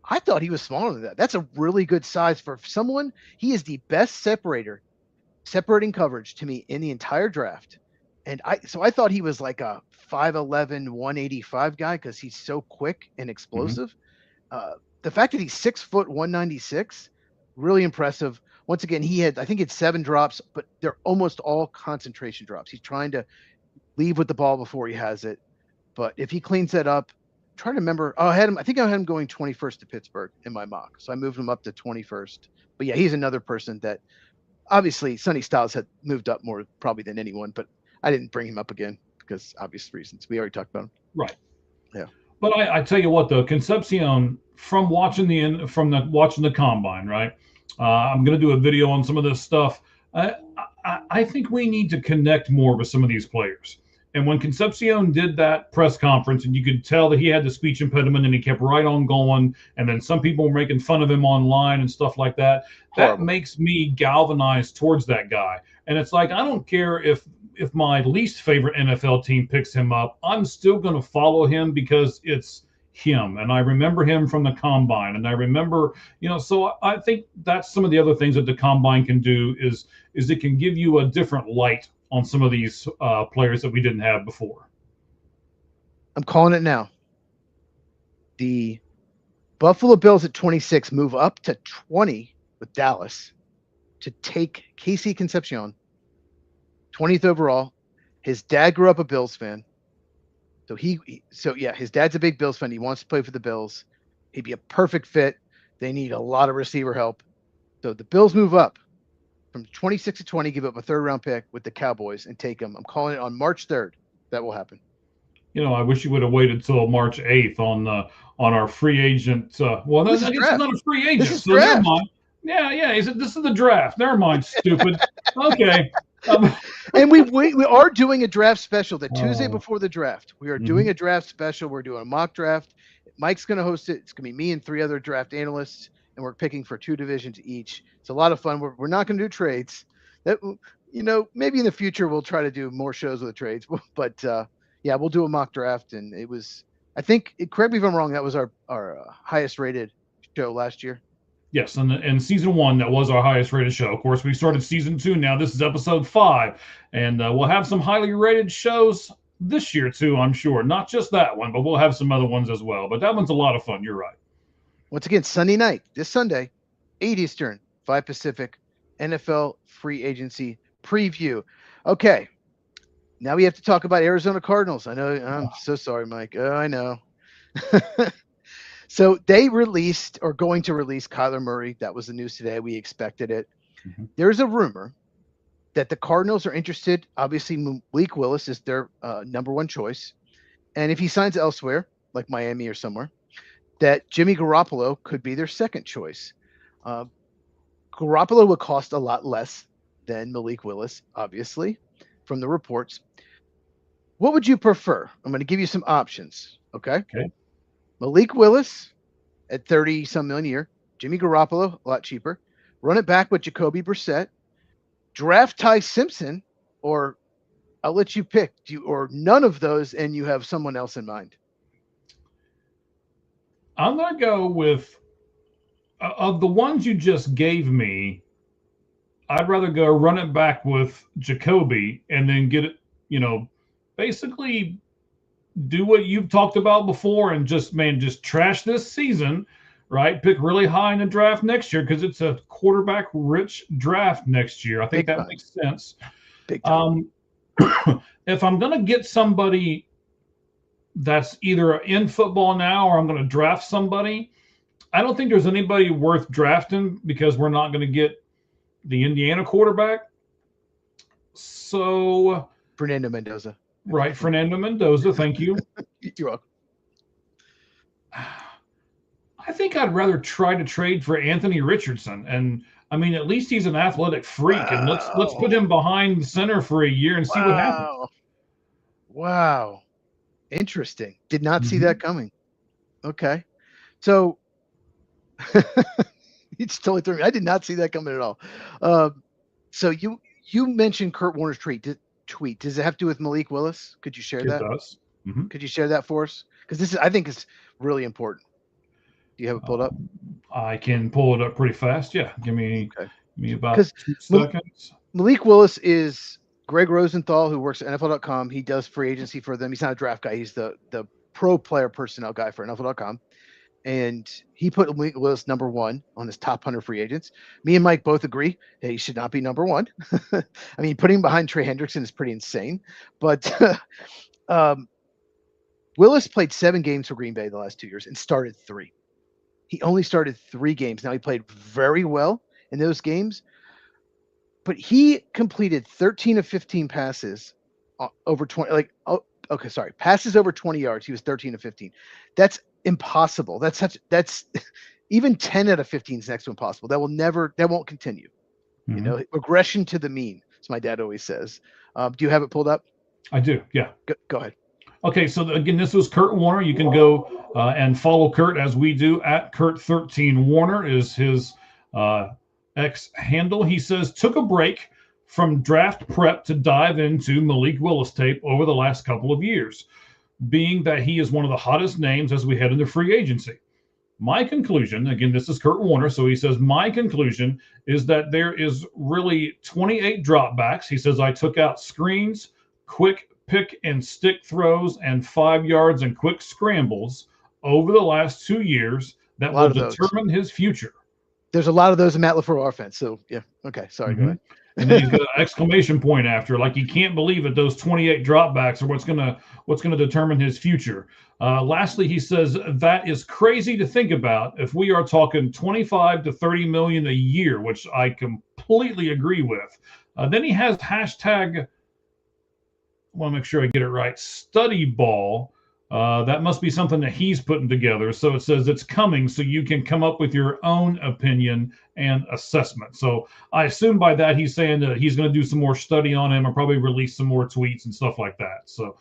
I thought he was smaller than that. That's a really good size for someone. He is the best separating coverage to me in the entire draft. And I thought he was like a 5'11", 185 guy because he's so quick and explosive. The fact that he's 6 foot 196, really impressive. Once again, I think it's 7 drops, but they're almost all concentration drops. He's trying to leave with the ball before he has it. But if he cleans that up, try to remember. I think I had him going 21st to Pittsburgh in my mock. So I moved him up to 21st. But yeah, he's another person that obviously Sonny Styles had moved up more probably than anyone, but I didn't bring him up again because obvious reasons. We already talked about him. Right. Yeah. But I tell you what, though, Concepcion, from watching the combine, right? I'm going to do a video on some of this stuff. I think we need to connect more with some of these players. And when Concepcion did that press conference, and you could tell that he had the speech impediment and he kept right on going, and then some people were making fun of him online and stuff like that, that makes me galvanize towards that guy. And it's like, I don't care if my least favorite NFL team picks him up, I'm still going to follow him because it's him. And I remember him from the combine. And I remember, so I think that's some of the other things that the combine can do is it can give you a different light on some of these players that we didn't have before. I'm calling it now. The Buffalo Bills at 26 move up to 20 with Dallas to take Casey Concepcion, 20th overall. His dad grew up a Bills fan. So his dad's a big Bills fan. He wants to play for the Bills. He'd be a perfect fit. They need a lot of receiver help. So the Bills move up. from 26 to 20, give up a 3rd round pick with the Cowboys and take them. I'm calling it on March 3rd. That will happen. I wish you would have waited till March 8th on our free agent. Well, This I is guess he's draft. not a free agent, This is so never draft. mind. Yeah. He said this is the draft. Never mind, stupid. Okay. And we are doing a draft special the Tuesday Oh. before the draft. We are doing a draft special. We're doing a mock draft. Mike's going to host it. It's going to be me and 3 other draft analysts, and we're picking for 2 divisions each. It's a lot of fun. We're not going to do trades. That maybe in the future we'll try to do more shows with the trades. But yeah, we'll do a mock draft, and it was. I think, correct me if I'm wrong, that was our highest rated show last year. Yes, and season 1, that was our highest rated show. Of course, we started season 2 now. This is episode 5, and we'll have some highly rated shows this year too, I'm sure. Not just that one, but we'll have some other ones as well. But that one's a lot of fun. You're right. Once again, Sunday night, this Sunday, 8 Eastern, 5 Pacific, NFL free agency preview. Okay, now we have to talk about Arizona Cardinals. I know, I'm so sorry, Mike. Oh, I know. So they are going to release Kyler Murray. That was the news today. We expected it. Mm-hmm. There's a rumor that the Cardinals are interested. Obviously, Malik Willis is their number 1 choice. And if he signs elsewhere, like Miami or somewhere, that Jimmy Garoppolo could be their 2nd choice. Garoppolo would cost a lot less than Malik Willis, obviously, from the reports. What would you prefer? I'm going to give you some options. Okay. Malik Willis at 30-some million a year. Jimmy Garoppolo, a lot cheaper. Run it back with Jacoby Brissett. Draft Ty Simpson, or I'll let you pick. Or none of those, and you have someone else in mind. I'm going to go with, of the ones you just gave me, I'd rather go run it back with Jacoby and then get it, basically do what you've talked about before and just trash this season, right? Pick really high in the draft next year because it's a quarterback-rich draft next year. I think that makes sense. Big time. If I'm going to get somebody that's either in football now or I'm going to draft somebody, I don't think there's anybody worth drafting because we're not going to get the Indiana quarterback. So Fernando Mendoza. Right, Fernando Mendoza. Thank you. You're welcome. I think I'd rather try to trade for Anthony Richardson, and I mean, at least he's an athletic freak, and let's put him behind the center for a year and see what happens. Wow, interesting. Did not see that coming. Okay, so it's totally threw me. I did not see that coming at all. So you mentioned Kurt Warner's tweet. Does it have to do with Malik Willis? Could you share that? It does. Mm-hmm. Could you share that for us? Because I think is really important. Do you have it pulled up? I can pull it up pretty fast. Yeah, give me about 2 seconds. Malik Willis is Greg Rosenthal, who works at NFL.com. He does free agency for them. He's not a draft guy. He's the pro player personnel guy for NFL.com. And he put Malik Willis number 1 on his top 100 free agents. Me and Mike both agree that he should not be number 1. I mean, putting him behind Trey Hendrickson is pretty insane. But Willis played 7 games for Green Bay the last 2 years and started 3. He only started 3 games. Now, he played very well in those games, but he completed 13 of 15 passes over 20. Passes over 20 yards. He was 13 of 15. That's impossible. That's even 10 out of 15 is next to impossible. That won't continue. Mm-hmm. Regression to the mean, as my dad always says. Do you have it pulled up? I do. Yeah. Go ahead. Okay, so again, this was Kurt Warner. You can go and follow Kurt as we do at Kurt13Warner is his X handle. He says, took a break from draft prep to dive into Malik Willis tape over the last couple of years, being that he is one of the hottest names as we head into free agency. My conclusion, again, this is Kurt Warner, so he says, my conclusion is that there is really 28 dropbacks. He says, I took out screens, quick pick and stick throws, and 5 yards and quick scrambles over the last 2 years that will determine his future. There's a lot of those in Matt LaFleur offense. So, yeah. Okay. Sorry. Go ahead. And then he's got an exclamation point after, like he can't believe that those 28 dropbacks are what's gonna determine his future. Lastly, he says that is crazy to think about if we are talking 25 to 30 million a year, which I completely completely agree with. Then he has hashtag, I want to make sure I get it right, study ball. That must be something that he's putting together. So it says it's coming, so you can come up with your own opinion and assessment. So I assume by that he's saying that he's going to do some more study on him and probably release some more tweets and stuff like that. So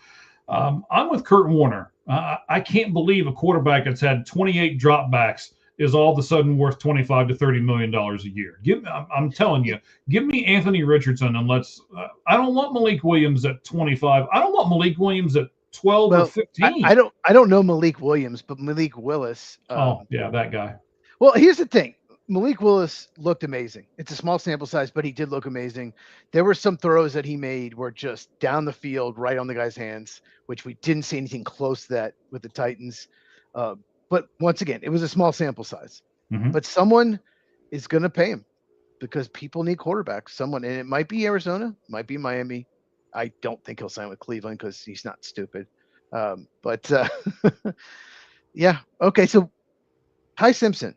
I'm with Kurt Warner. I can't believe a quarterback that's had 28 dropbacks is all of a sudden worth $25 to $30 million a year. I'm telling you, give me Anthony Richardson and let's. I don't want Malik Williams at 25. I don't want Malik Williams at 12 or 15. I don't know Malik Williams, but Malik Willis. That guy. Well, here's the thing. Malik Willis looked amazing. It's a small sample size, but he did look amazing. There were some throws that he made were just down the field, right on the guy's hands, which we didn't see anything close to that with the Titans. But once again, it was a small sample size. Mm-hmm. But someone is going to pay him because people need quarterbacks. And it might be Arizona, might be Miami. I don't think he'll sign with Cleveland because he's not stupid. Yeah. Okay. So Ty Simpson,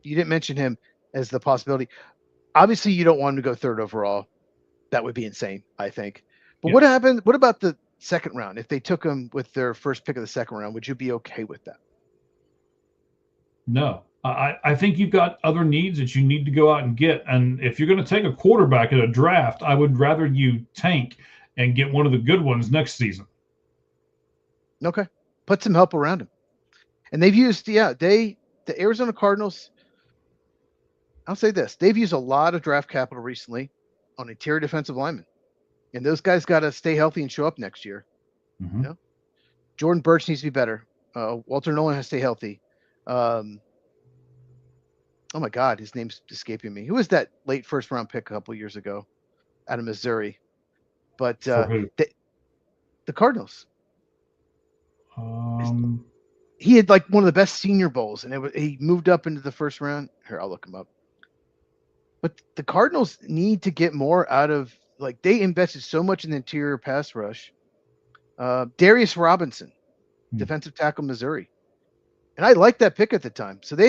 you didn't mention him as the possibility. Obviously, you don't want him to go third overall. That would be insane, I think. But What happened? What about the second round? If they took him with their first pick of the second round, would you be okay with that? No. I think you've got other needs that you need to go out and get. And if you're going to take a quarterback at a draft, I would rather you tank and get one of the good ones next season. Okay. Put some help around him. And they've used, the Arizona Cardinals, I'll say this, they've used a lot of draft capital recently on interior defensive linemen. And those guys got to stay healthy and show up next year. Mm-hmm. You know? Jordan Birch needs to be better. Walter Nolan has to stay healthy. Oh my God, his name's escaping me. Who was that late first round pick a couple years ago out of Missouri? But the Cardinals. He had like one of the best Senior Bowls, and he moved up into the first round. Here, I'll look him up. But the Cardinals need to get more out of, like, they invested so much in the interior pass rush. Darius Robinson, defensive tackle, Missouri. And I liked that pick at the time. So they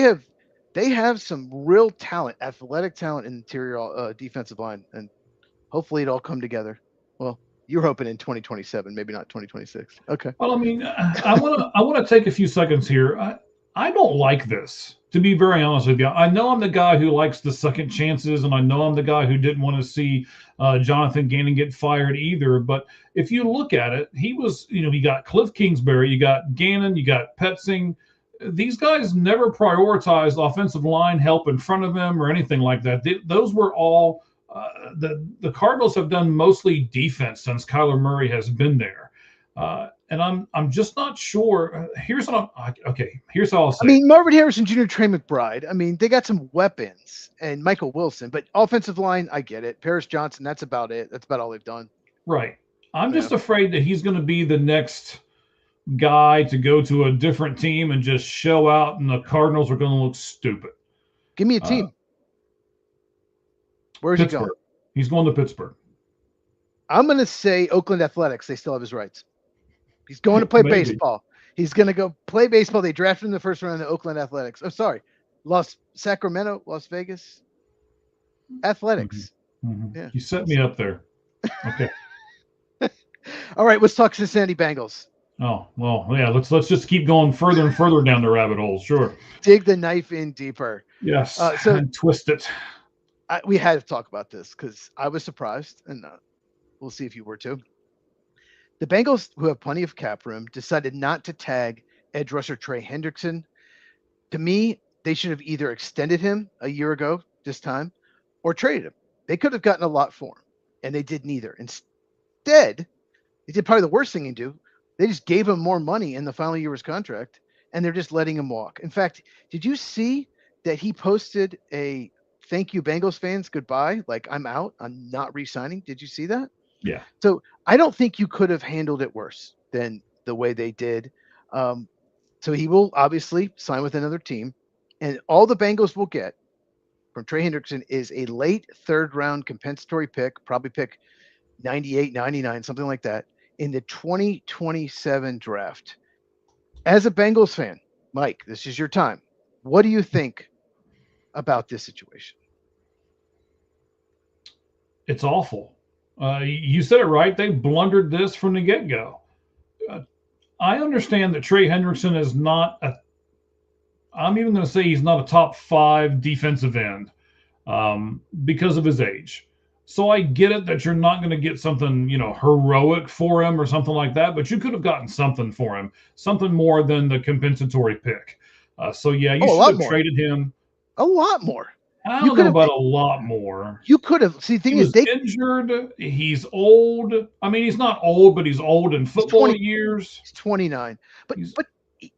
have some real talent, athletic talent in the interior defensive line, and hopefully it all come together. Well, you're hoping in 2027, maybe not 2026. Okay. Well, I mean, I want to take a few seconds here. I don't like this, to be very honest with you. I know I'm the guy who likes the second chances, and I know I'm the guy who didn't want to see Jonathan Gannon get fired either. But if you look at it, he was, you got Cliff Kingsbury, you got Gannon, you got Petzing. These guys never prioritized offensive line help in front of them or anything like that. Those were all the Cardinals have done mostly defense since Kyler Murray has been there. And I'm just not sure. Here's how I'll say. I mean, Marvin Harrison Jr., Trey McBride. I mean, they got some weapons, and Michael Wilson. But offensive line, I get it. Paris Johnson, that's about it. That's about all they've done. Right. I'm just afraid that he's going to be the next guy to go to a different team and just show out, and the Cardinals are going to look stupid. Give me a team. Where's he going? He's going to Pittsburgh. I'm going to say Oakland Athletics. They still have his rights. He's going to play baseball. He's going to go play baseball. They drafted him in the first round of the Oakland Athletics. Oh, sorry. Sacramento, Las Vegas. Athletics. Mm-hmm. Yeah. You set me up there. Okay. All right. Let's talk Cincinnati Bengals. Oh, well, yeah. Let's just keep going further and further down the rabbit hole. Sure. Dig the knife in deeper. Yes. And twist it. We had to talk about this because I was surprised, and we'll see if you were too. The Bengals, who have plenty of cap room, decided not to tag edge rusher Trey Hendrickson. To me, they should have either extended him a year ago this time or traded him. They could have gotten a lot for him, and they did neither. Instead, they did probably the worst thing you do. They just gave him more money in the final year of his contract, and they're just letting him walk. In fact, did you see that he posted a "Thank you, Bengals fans, goodbye"? Like, I'm out. I'm not re-signing. Did you see that? Yeah. So I don't think you could have handled it worse than the way they did. So he will obviously sign with another team, and all the Bengals will get from Trey Hendrickson is a late third round compensatory pick, probably pick 98, 99, something like that, in the 2027 draft. As a Bengals fan, Mike, this is your time. What do you think about this situation? It's awful. You said it right. They blundered this from the get-go. I understand that Trey Hendrickson is not a, I'm even going to say he's not a top 5 defensive end because of his age. So I get it that you're not going to get something, heroic for him or something like that, but you could have gotten something for him, something more than the compensatory pick. So yeah, you should have traded him. A lot more. I don't know about a lot more. You could have. See, the thing is, injured. He's old. I mean, he's not old, but he's old in football years. He's 29. But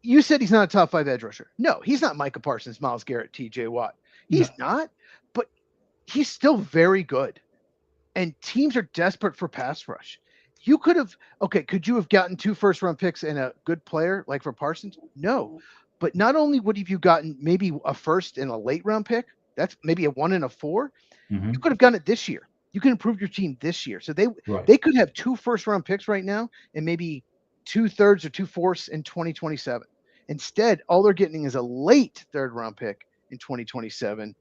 you said he's not a top 5 edge rusher. No, he's not Micah Parsons, Myles Garrett, T.J. Watt. He's not. But he's still very good. And teams are desperate for pass rush. You could have. Okay, could you have gotten 2 first-round picks and a good player like for Parsons? No. But not only would have you gotten maybe a first and a late-round pick. That's maybe a 1 and a 4. Mm-hmm. You could have gotten it this year. You can improve your team this year. So they could have 2 first-round picks right now and maybe 2/3 or 2/4 in 2027. Instead, all they're getting is a late 3rd-round pick in 2027.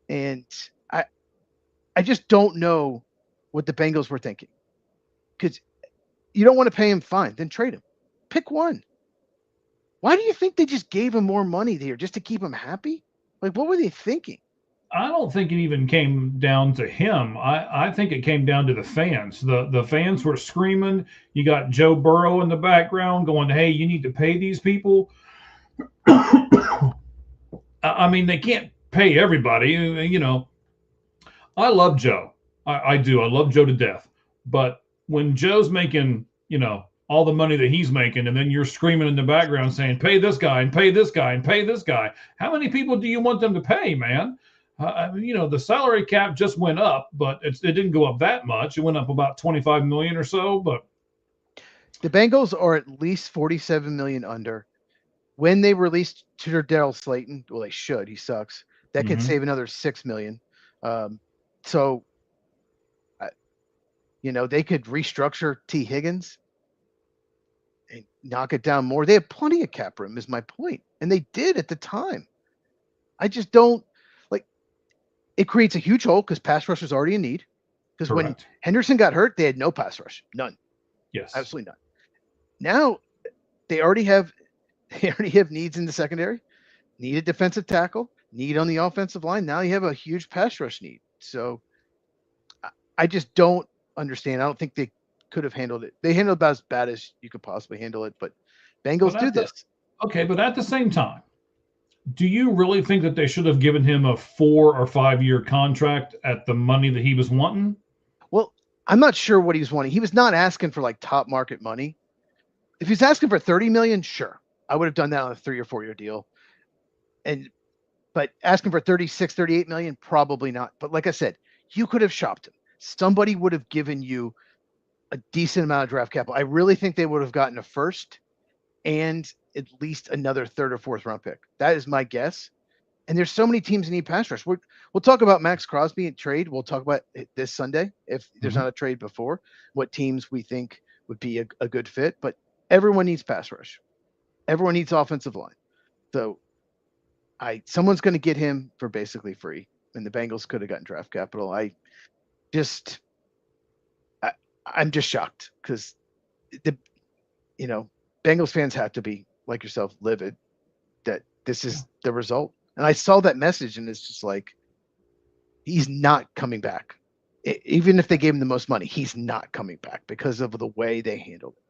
And I just don't know what the Bengals were thinking. Because you don't want to pay him, fine, then trade him. Pick one. Why do you think they just gave him more money there just to keep him happy? Like, what were they thinking? I don't think it even came down to him. I think it came down to the fans. The fans were screaming. You got Joe Burrow in the background going, hey, you need to pay these people. I mean, they can't pay everybody. I love Joe. I do. I love Joe to death. But when Joe's making, all the money that he's making, and then you're screaming in the background saying, pay this guy and pay this guy and pay this guy. How many people do you want them to pay, man? The salary cap just went up, but it didn't go up that much. It went up about 25 million or so, but the Bengals are at least 47 million under. When they released Daryl Slayton, well, they should. He sucks. That could save another 6 million. So they could restructure T. Higgins and knock it down more. They have plenty of cap room, is my point. And they did at the time. I just don't like it creates a huge hole because pass rush was already in need. Because when Henderson got hurt, they had no pass rush. None. Yes. Absolutely none. Now they already have needs in the secondary, need a defensive tackle, need on the offensive line. Now you have a huge pass rush need. So I just don't understand. I don't think they could have handled it. They handled it about as bad as you could possibly handle it, but Bengals do this. Okay, but at the same time, do you really think that they should have given him a 4 or 5 year contract at the money that he was wanting? Well, I'm not sure what he was wanting. He was not asking for like top market money. If he's asking for 30 million, sure. I would have done that on a 3 or 4 year deal. But asking for 36, 38 million, probably not. But like I said, you could have shopped him. Somebody would have given you a decent amount of draft capital. I really think they would have gotten a first and at least another 3rd or 4th round pick. That is my guess. And there's so many teams that need pass rush. We'll talk about Max Crosby and trade. We'll talk about it this Sunday, if there's not a trade before, what teams we think would be a good fit. But everyone needs pass rush. Everyone needs offensive line. So someone's going to get him for basically free. And the Bengals could have gotten draft capital. I'm just shocked because Bengals fans have to be like yourself, livid that this is the result. And I saw that message and it's just like, he's not coming back. Even if they gave him the most money, he's not coming back because of the way they handled it.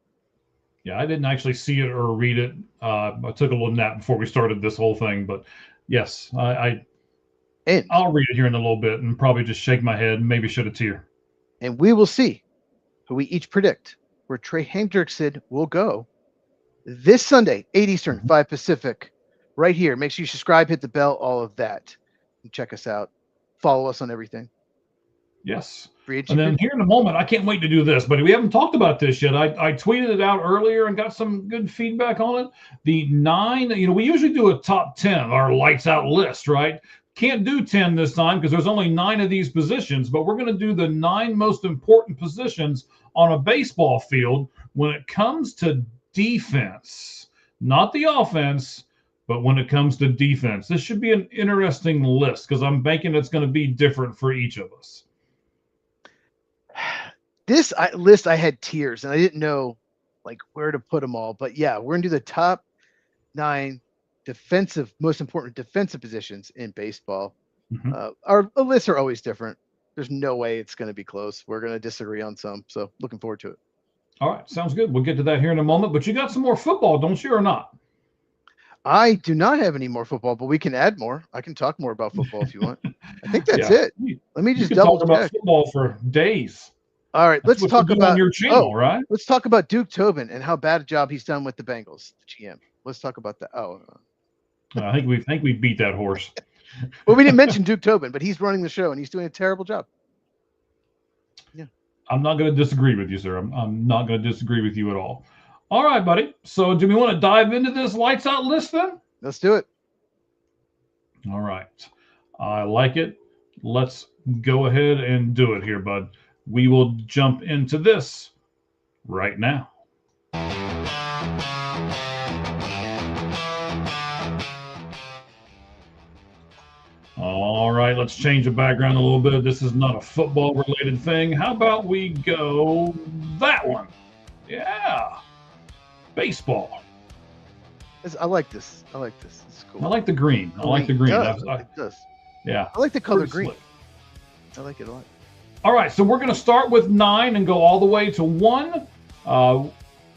Yeah, I didn't actually see it or read it. I took a little nap before we started this whole thing, but yes, I'll read it here in a little bit and probably just shake my head and maybe shed a tear. And we will see who we each predict where Trey Hendrickson will go this Sunday, 8 Eastern, 5 Pacific, right here. Make sure you subscribe, hit the bell, all of that. And check us out. Follow us on everything. Yes. And then here in a moment, I can't wait to do this, but we haven't talked about this yet. I tweeted it out earlier and got some good feedback on it. The 9, we usually do a top 10, our lights out list, right? Can't do 10 this time because there's only 9 of these positions, but we're going to do the 9 most important positions on a baseball field when it comes to defense, not the offense, but when it comes to defense. This should be an interesting list because I'm thinking it's going to be different for each of us. This list, I had tiers, and I didn't know like where to put them all. But yeah, we're gonna do the top 9 most important defensive positions in baseball. Our lists are always different. There's no way it's going to be close. We're going to disagree on some. So looking forward to it. All right, sounds good. We'll get to that here in a moment. But you got some more football, don't you, or not? I do not have any more football, but we can add more. I can talk more about football if you want. I think that's it. Let me just double check. About football for days. All right, let's talk about your channel, right? Let's talk about Duke Tobin and how bad a job he's done with the Bengals, the GM. Let's talk about that. I think we beat that horse. Well, we didn't mention Duke Tobin, but he's running the show and he's doing a terrible job. Yeah, I'm not going to disagree with you, sir. I'm not going to disagree with you at all. All right, buddy. So, do we want to dive into this lights out list then? Let's do it. All right, I like it. Let's go ahead and do it here, bud. We will jump into this right now. All right, let's change the background a little bit. This is not a football related thing. How about we go that one? Yeah. Baseball. I like this. It's cool. I like the green. I like the green. It does. Yeah. I like the color Pretty green. slick. I like it a lot. All right, so we're going to start with 9 and go all the way to 1.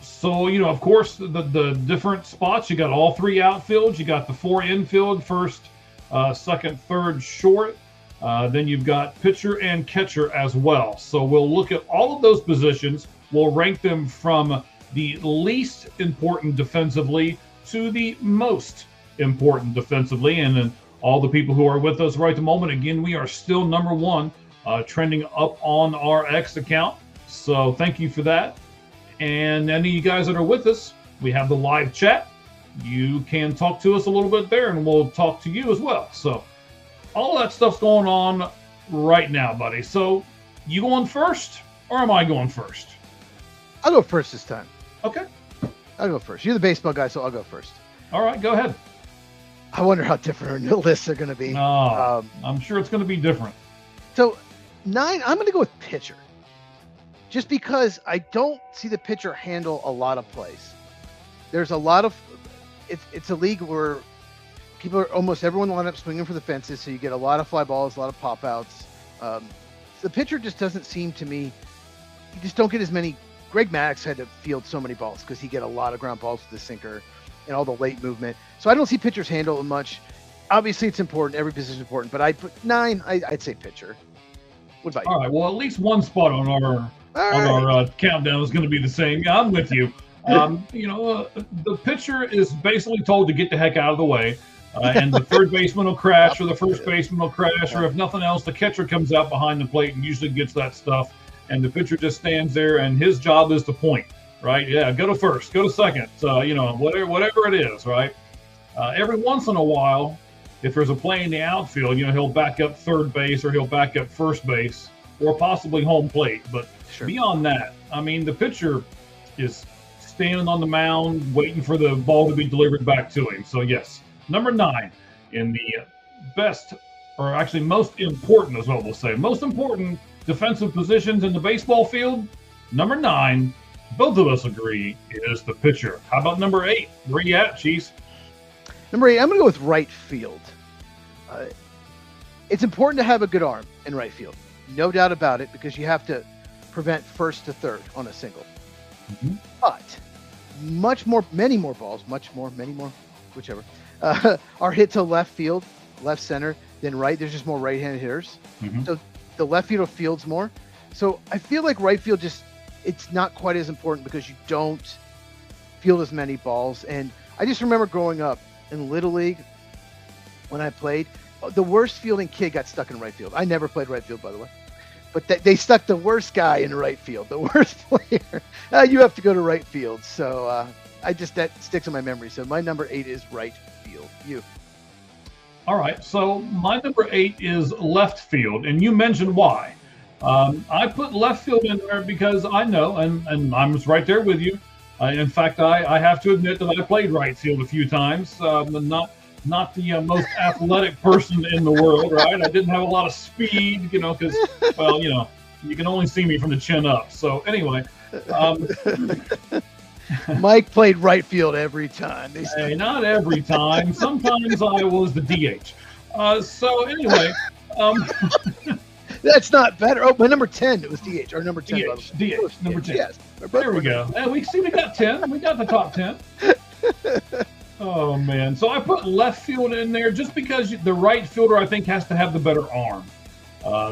So, of course, the different spots, you got all 3 outfields. You got the 4 infield, first, second, third, short. Then you've got pitcher and catcher as well. So we'll look at all of those positions. We'll rank them from the least important defensively to the most important defensively. And then all the people who are with us right at the moment, again, we are still number 1. Trending up on our X account. So thank you for that. And any of you guys that are with us, we have the live chat. You can talk to us a little bit there and we'll talk to you as well. So all that stuff's going on right now, buddy. So you going first or am I going first? I'll go first this time. Okay. I'll go first. You're the baseball guy, so I'll go first. All right, go ahead. I wonder how different our lists are going to be. I'm sure it's going to be different. So 9, I'm going to go with pitcher. Just because I don't see the pitcher handle a lot of plays. There's a lot of it's a league where almost everyone line up swinging for the fences, so you get a lot of fly balls, a lot of pop outs. The pitcher just doesn't seem to me. You just don't get as many. Greg Maddux had to field so many balls because he get a lot of ground balls with the sinker and all the late movement. So I don't see pitchers handle much. Obviously, it's important. Every position is important, but I put 9. I'd say pitcher. What about you? All right. Well, at least one spot on our countdown is going to be the same. Yeah, I'm with you. The pitcher is basically told to get the heck out of the way, and the third baseman will crash, or the first baseman will crash, or if nothing else, the catcher comes out behind the plate and usually gets that stuff, and the pitcher just stands there, and his job is to point. Right? Yeah. Go to first. Go to second. Whatever it is. Right? Every once in a while, if there's a play in the outfield, he'll back up third base or he'll back up first base or possibly home plate. But beyond that, I mean, the pitcher is standing on the mound waiting for the ball to be delivered back to him. So, yes, number 9 in the best, or actually most important is what we'll say, most important defensive positions in the baseball field, number 9, both of us agree, is the pitcher. How about number 8? Where you at, Cheese? Number 8, I'm going to go with right field. It's important to have a good arm in right field. No doubt about it, because you have to prevent first to third on a single. Mm-hmm. But many more balls, whichever, are hit to left field, left center, then right. There's just more right-handed hitters. Mm-hmm. So the left field fields more. So I feel like right field it's not quite as important because you don't field as many balls. And I just remember growing up in Little League when I played, the worst fielding kid got stuck in right field. I never played right field, by the way. But they stuck the worst guy in right field, the worst player. You have to go to right field. So that sticks in my memory. So my number 8 is right field. You. All right. So my number 8 is left field. And you mentioned why. I put left field in there because I know, and I was right there with you. In fact, I have to admit that I played right field a few times. Not the most athletic person in the world, right? I didn't have a lot of speed, because, You can only see me from the chin up. So anyway, Mike played right field every time. hey, not every time. Sometimes I was the DH. So anyway, that's not better. Oh, my number 10, it was DH. Or number 10. DH, number 10. Yes. There we go. And we got 10. We got the top 10. Oh man! So I put left field in there just because the right fielder I think has to have the better arm.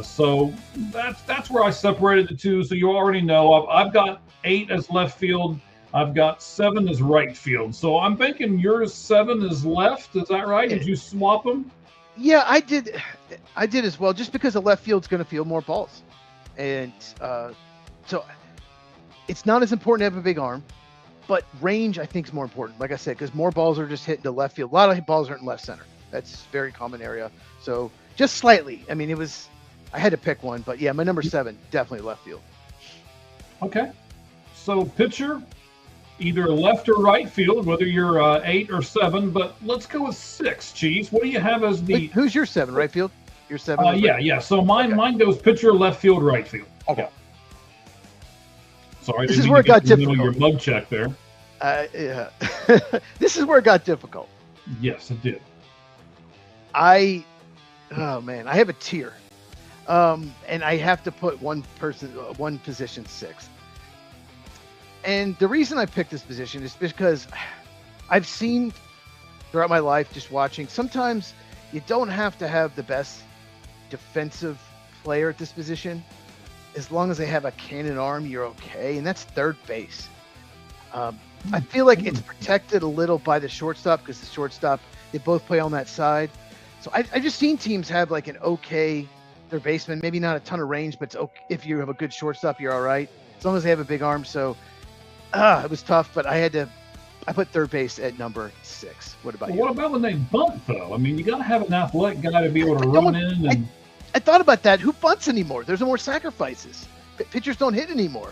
So that's where I separated the two. So you already know I've got 8 as left field. I've got 7 as right field. So I'm thinking yours 7 is left. Is that right? Did you swap them? Yeah, I did as well. Just because the left field's going to field more balls, and so it's not as important to have a big arm. But range, I think, is more important. Like I said, because more balls are just hitting to left field. A lot of balls are in left center. That's a very common area. So just slightly. I mean, I had to pick one. But yeah, my number 7, definitely left field. Okay. So pitcher, either left or right field, whether you're 8 or 7. But let's go with 6, Cheese. What do you have as the... Wait, who's your 7, right field? Your 7? Yeah. So mine goes pitcher, left field, right field. Okay. Sorry, this is where it got difficult. Your mug check there. Yeah. This is where it got difficult. Yes, it did. Oh man, I have a tier, and I have to put one position 6. And the reason I picked this position is because I've seen throughout my life, just watching, sometimes you don't have to have the best defensive player at this position. As long as they have a cannon arm, you're okay. And that's third base. I feel like it's protected a little by the shortstop because the shortstop, they both play on that side. So I've just seen teams have like an okay third baseman, maybe not a ton of range, but it's okay. If you have a good shortstop, you're all right. As long as they have a big arm. So it was tough, but I put third base at number 6. What about you? What about when they bunt, though? I mean, you got to have an athletic guy to be able to run in. And I thought about that. Who bunts anymore? There's no more sacrifices. Pitchers don't hit anymore.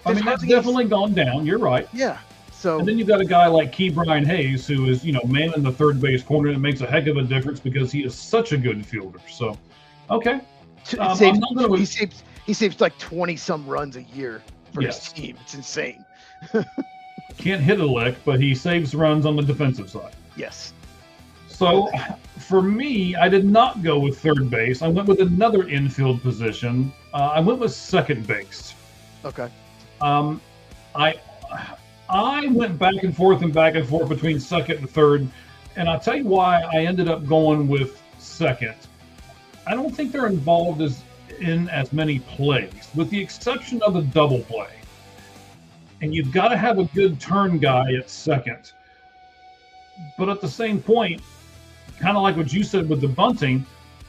I mean, that's definitely gone down. You're right. Yeah. So. And then you've got a guy like Ke'Bryan Hayes, who is, manning the third base corner, and it makes a heck of a difference because he is such a good fielder. So, okay. He saves like 20 some runs a year for his team. It's insane. Can't hit a lick, but he saves runs on the defensive side. Yes. So for me, I did not go with third base. I went with another infield position. I went with second base. Okay. I went back and forth between second and third, and I'll tell you why I ended up going with second. I don't think they're involved in as many plays, with the exception of the double play. And you've got to have a good turn guy at second. But at the same point, kind of like what you said with the bunting,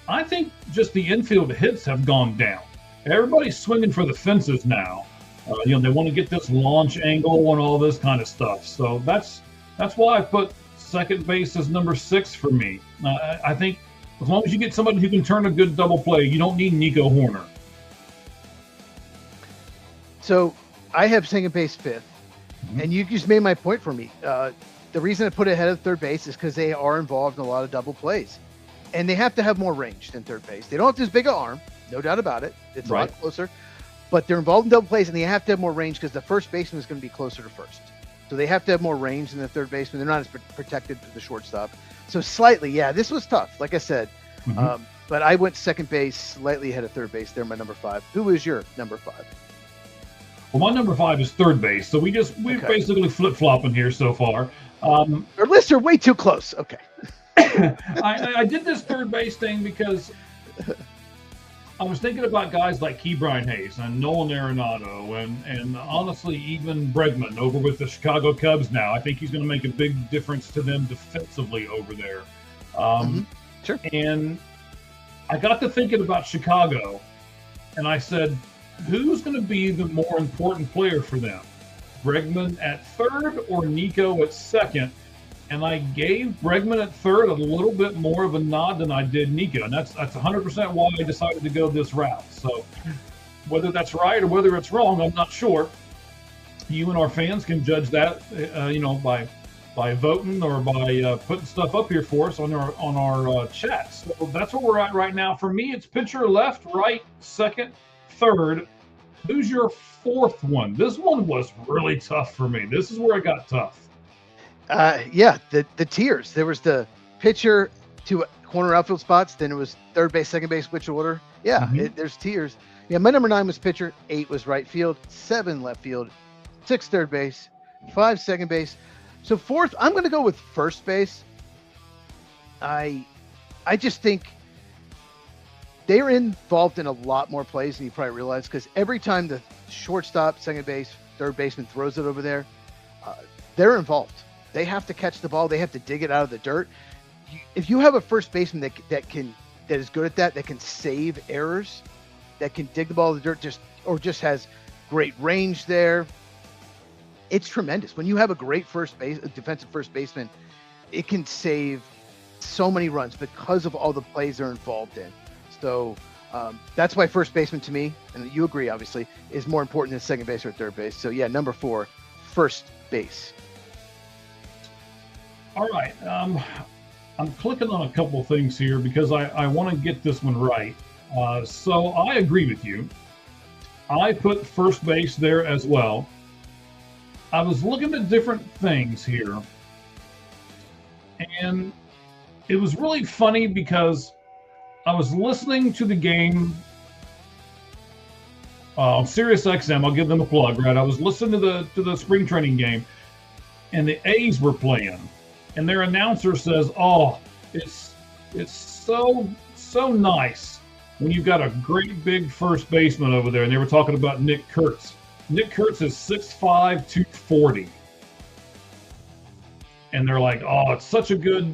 I think just the infield hits have gone down. Everybody's swinging for the fences now. They want to get this launch angle and all this kind of stuff. So that's why I put second base as number 6 for me. I think as long as you get somebody who can turn a good double play, you don't need Nico Horner. So I have second base 5th, and you just made my point for me. The reason I put it ahead of third base is because they are involved in a lot of double plays, and they have to have more range than third base. They don't have as big an arm, no doubt about it. It's right. A lot closer, but they're involved in double plays, and they have to have more range because the first baseman is going to be closer to first. So they have to have more range than the third baseman. They're not as protected to the shortstop. So slightly, yeah, this was tough, like I said. But I went second base slightly ahead of third base. They're my number 5. Who is your number 5? Well, my number 5 is third base. So we're basically flip-flopping here so far. Our lists are way too close. Okay. I did this third base thing because I was thinking about guys like Ke'Bryan Hayes and Nolan Arenado and honestly even Bregman over with the Chicago Cubs now. I think he's going to make a big difference to them defensively over there. Sure. And I got to thinking about Chicago, and I said, who's going to be the more important player for them? Bregman at third or Nico at second? And I gave Bregman at third a little bit more of a nod than I did Nico. And that's 100% why I decided to go this route. So whether that's right or whether it's wrong, I'm not sure. You and our fans can judge that, by by voting or by putting stuff up here for us on our chat. So that's where we're at right now. For me, it's pitcher left, right, second, third. Who's your fourth one? This one was really tough for me. This is where it got tough. Yeah, the tiers. There was the pitcher to corner outfield spots. Then it was third base, second base, which order? Yeah, there's tiers. Yeah, my number 9 was pitcher. 8 was right field. 7 left field. 6 third base. 5 second base. So fourth, I'm going to go with first base. I just think they're involved in a lot more plays than you probably realize, because every time the shortstop, second base, third baseman throws it over there, they're involved. They have to catch the ball. They have to dig it out of the dirt. If you have a first baseman that is good at that can save errors, that can dig the ball in the dirt, just has great range there, it's tremendous. When you have a great defensive first baseman, it can save so many runs because of all the plays they're involved in. So that's why first baseman to me, and you agree obviously, is more important than second base or third base. So yeah, number 4, first base. All right. I'm clicking on a couple of things here because I want to get this one right. So I agree with you. I put first base there as well. I was looking at different things here, and it was really funny because I was listening to the game on Sirius XM. I'll give them a plug, right? I was listening to the spring training game, and the A's were playing, and their announcer says, "Oh, it's so nice when you've got a great big first baseman over there." And they were talking about Nick Kurtz. Nick Kurtz is 6'5", 240. And they're like, "Oh, it's such a good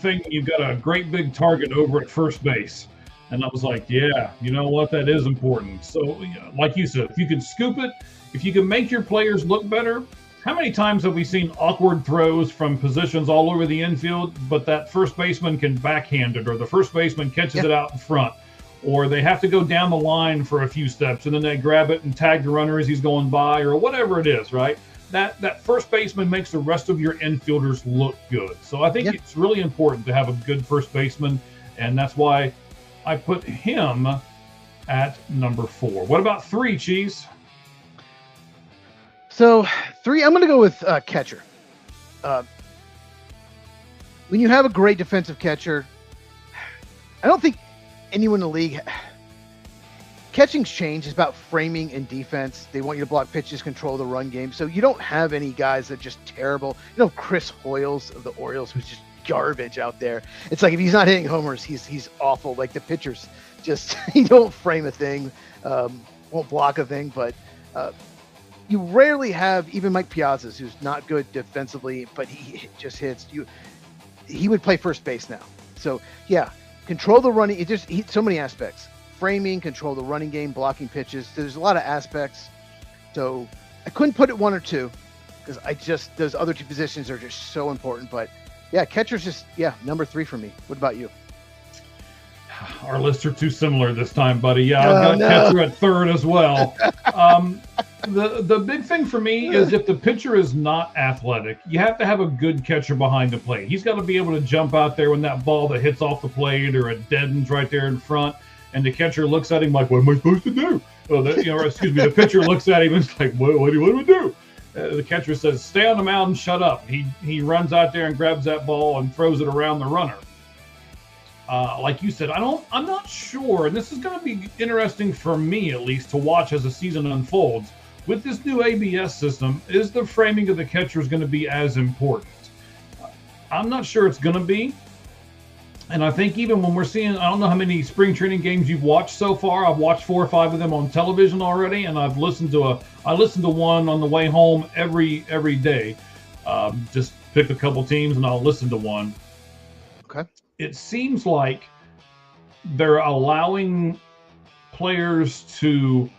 thing when you've got a great big target over at first base." And I was like, yeah, you know what? That is important. So, like you said, if you can scoop it, if you can make your players look better. How many times have we seen awkward throws from positions all over the infield, but that first baseman can backhand it, or the first baseman catches it out in front, or they have to go down the line for a few steps and then they grab it and tag the runner as he's going by, or whatever it is, right? That first baseman makes the rest of your infielders look good. So I think it's really important to have a good first baseman, and that's why I put him at number 4. What about 3, Cheese? So 3, I'm going to go with catcher. When you have a great defensive catcher, I don't think anyone in the league. Catching's changed. It's about framing and defense. They want you to block pitches, control the run game. So you don't have any guys that are just terrible. Chris Hoyles of the Orioles was just garbage out there. It's like if he's not hitting homers, he's awful. Like the pitchers just he don't frame a thing, won't block a thing. But you rarely have even Mike Piazza's, who's not good defensively, but he just hits you. He would play first base now. So yeah, control the running. So many aspects. Framing, control the running game, blocking pitches. There's a lot of aspects. So I couldn't put it 1 or 2 because those other 2 positions are just so important. But yeah, catcher's just, number 3 for me. What about you? Our lists are too similar this time, buddy. Yeah, I've got catcher at 3rd as well. The big thing for me is if the pitcher is not athletic, you have to have a good catcher behind the plate. He's got to be able to jump out there when that ball that hits off the plate or it deadens right there in front, and the catcher looks at him like, "What am I supposed to do?" The pitcher looks at him and is like, "What do we do?" The catcher says, "Stay on the mound and shut up." He runs out there and grabs that ball and throws it around the runner. Like you said, I'm not sure, and this is going to be interesting for me at least to watch as the season unfolds. With this new ABS system, is the framing of the catchers going to be as important? I'm not sure it's going to be. And I think even when we're seeing, I don't know how many spring training games you've watched so far. I've watched 4 or 5 of them on television already, and I listened to one on the way home every day. Just pick a couple teams and I'll listen to one. Okay. It seems like they're allowing players to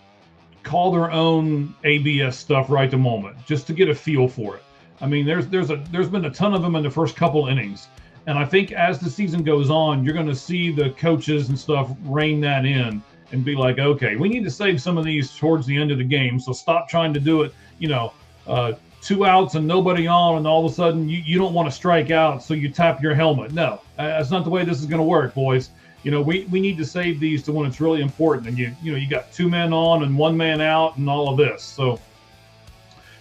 call their own ABS stuff right the moment, just to get a feel for it. I mean, there's been a ton of them in the first couple innings. And I think as the season goes on, you're going to see the coaches and stuff rein that in and be like, okay, we need to save some of these towards the end of the game. So stop trying to do it, 2 outs and nobody on, and all of a sudden you don't want to strike out, so you tap your helmet. No, that's not the way this is going to work, boys. We need to save these to when it's really important, and you got 2 men on and 1 man out and all of this. So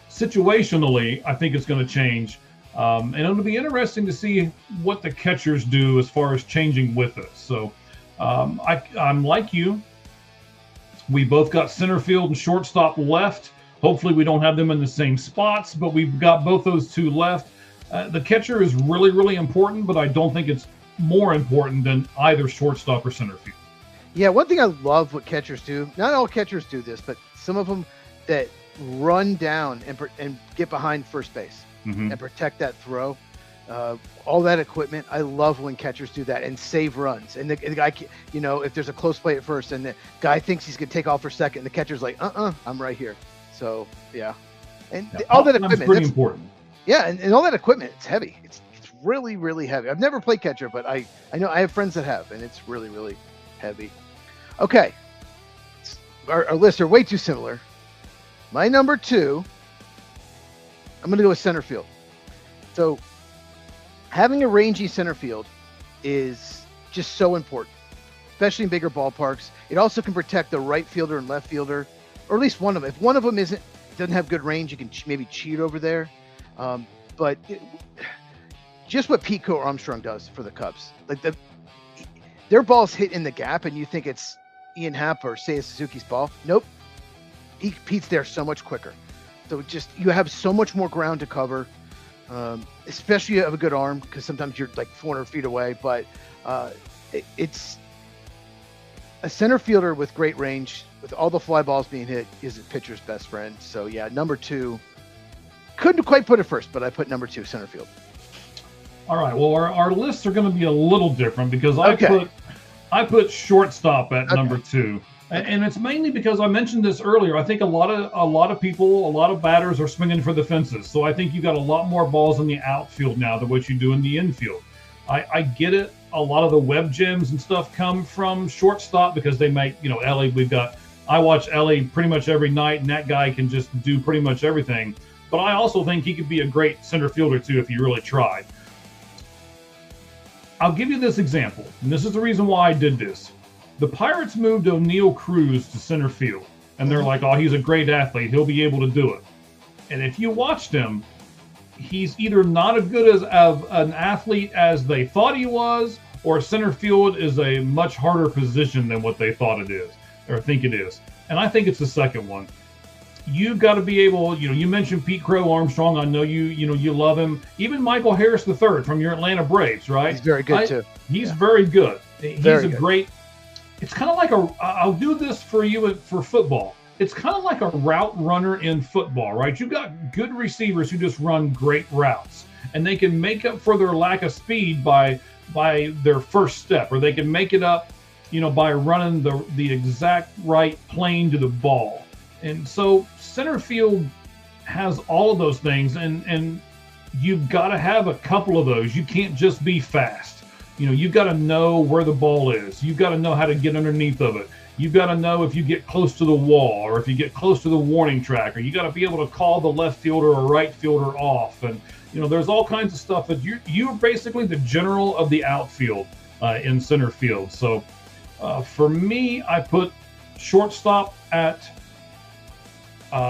situationally, I think it's going to change. And it'll be interesting to see what the catchers do as far as changing with it. So I'm like you. We both got center field and shortstop left. Hopefully we don't have them in the same spots, but we've got both those 2 left. The catcher is really, really important, but I don't think it's more important than either shortstop or center field. Yeah, one thing I love what catchers do, not all catchers do this, but some of them that run down and get behind first base and protect that throw. All that equipment, I love when catchers do that and save runs. And the guy, if there's a close play at first and the guy thinks he's going to take off for second, the catcher's like, I'm right here. So, yeah. And all that equipment. That's pretty important. Yeah, and all that equipment, it's heavy. It's really, really heavy. I've never played catcher, but I know I have friends that have, and it's really, really heavy. Okay. Our lists are way too similar. My number 2, I'm going to go with center field. So having a rangy center field is just so important, especially in bigger ballparks. It also can protect the right fielder and left fielder, or at least one of them. If one of them doesn't have good range, you can maybe cheat over there. But just what Pete Crow Armstrong does for the Cubs, like their balls hit in the gap, and you think it's Ian Happ or Seiya Suzuki's ball. Nope, Pete's there so much quicker. So you have so much more ground to cover, especially if you have a good arm, because sometimes you're like 400 feet away. But it's a center fielder with great range, with all the fly balls being hit, is a pitcher's best friend. So yeah, number 2. Couldn't quite put it first, but I put number 2 center field. All right. Well, our lists are going to be a little different because I put shortstop at number 2. And it's mainly because I mentioned this earlier. I think a lot of people, a lot of batters are swinging for the fences. So I think you got a lot more balls in the outfield now than what you do in the infield. I get it. A lot of the web gems and stuff come from shortstop because they make, Ellie. I watch Ellie pretty much every night, and that guy can just do pretty much everything. But I also think he could be a great center fielder too if he really tried. I'll give you this example, and this is the reason why I did this. The Pirates moved O'Neal Cruz to center field, and they're like, oh, he's a great athlete. He'll be able to do it. And if you watched him, he's either not as good as an athlete as they thought he was, or center field is a much harder position than what they thought it is, or think it is. And I think it's the second one. You've got to be able, you mentioned Pete Crow Armstrong. I know you love him. Even Michael Harris III from your Atlanta Braves, right? He's very good too. He's very good. He's a great. It's kind of like I'll do this for you for football. It's kind of like a route runner in football, right? You've got good receivers who just run great routes, and they can make up for their lack of speed by their first step, or they can make it up, by running the exact right plane to the ball. And so center field has all of those things, and you've got to have a couple of those. You can't just be fast. You've got to know where the ball is. You've got to know how to get underneath of it. You've got to know if you get close to the wall or if you get close to the warning track, or you got to be able to call the left fielder or right fielder off. And, there's all kinds of stuff that you're basically the general of the outfield in center field. So for me, I put shortstop at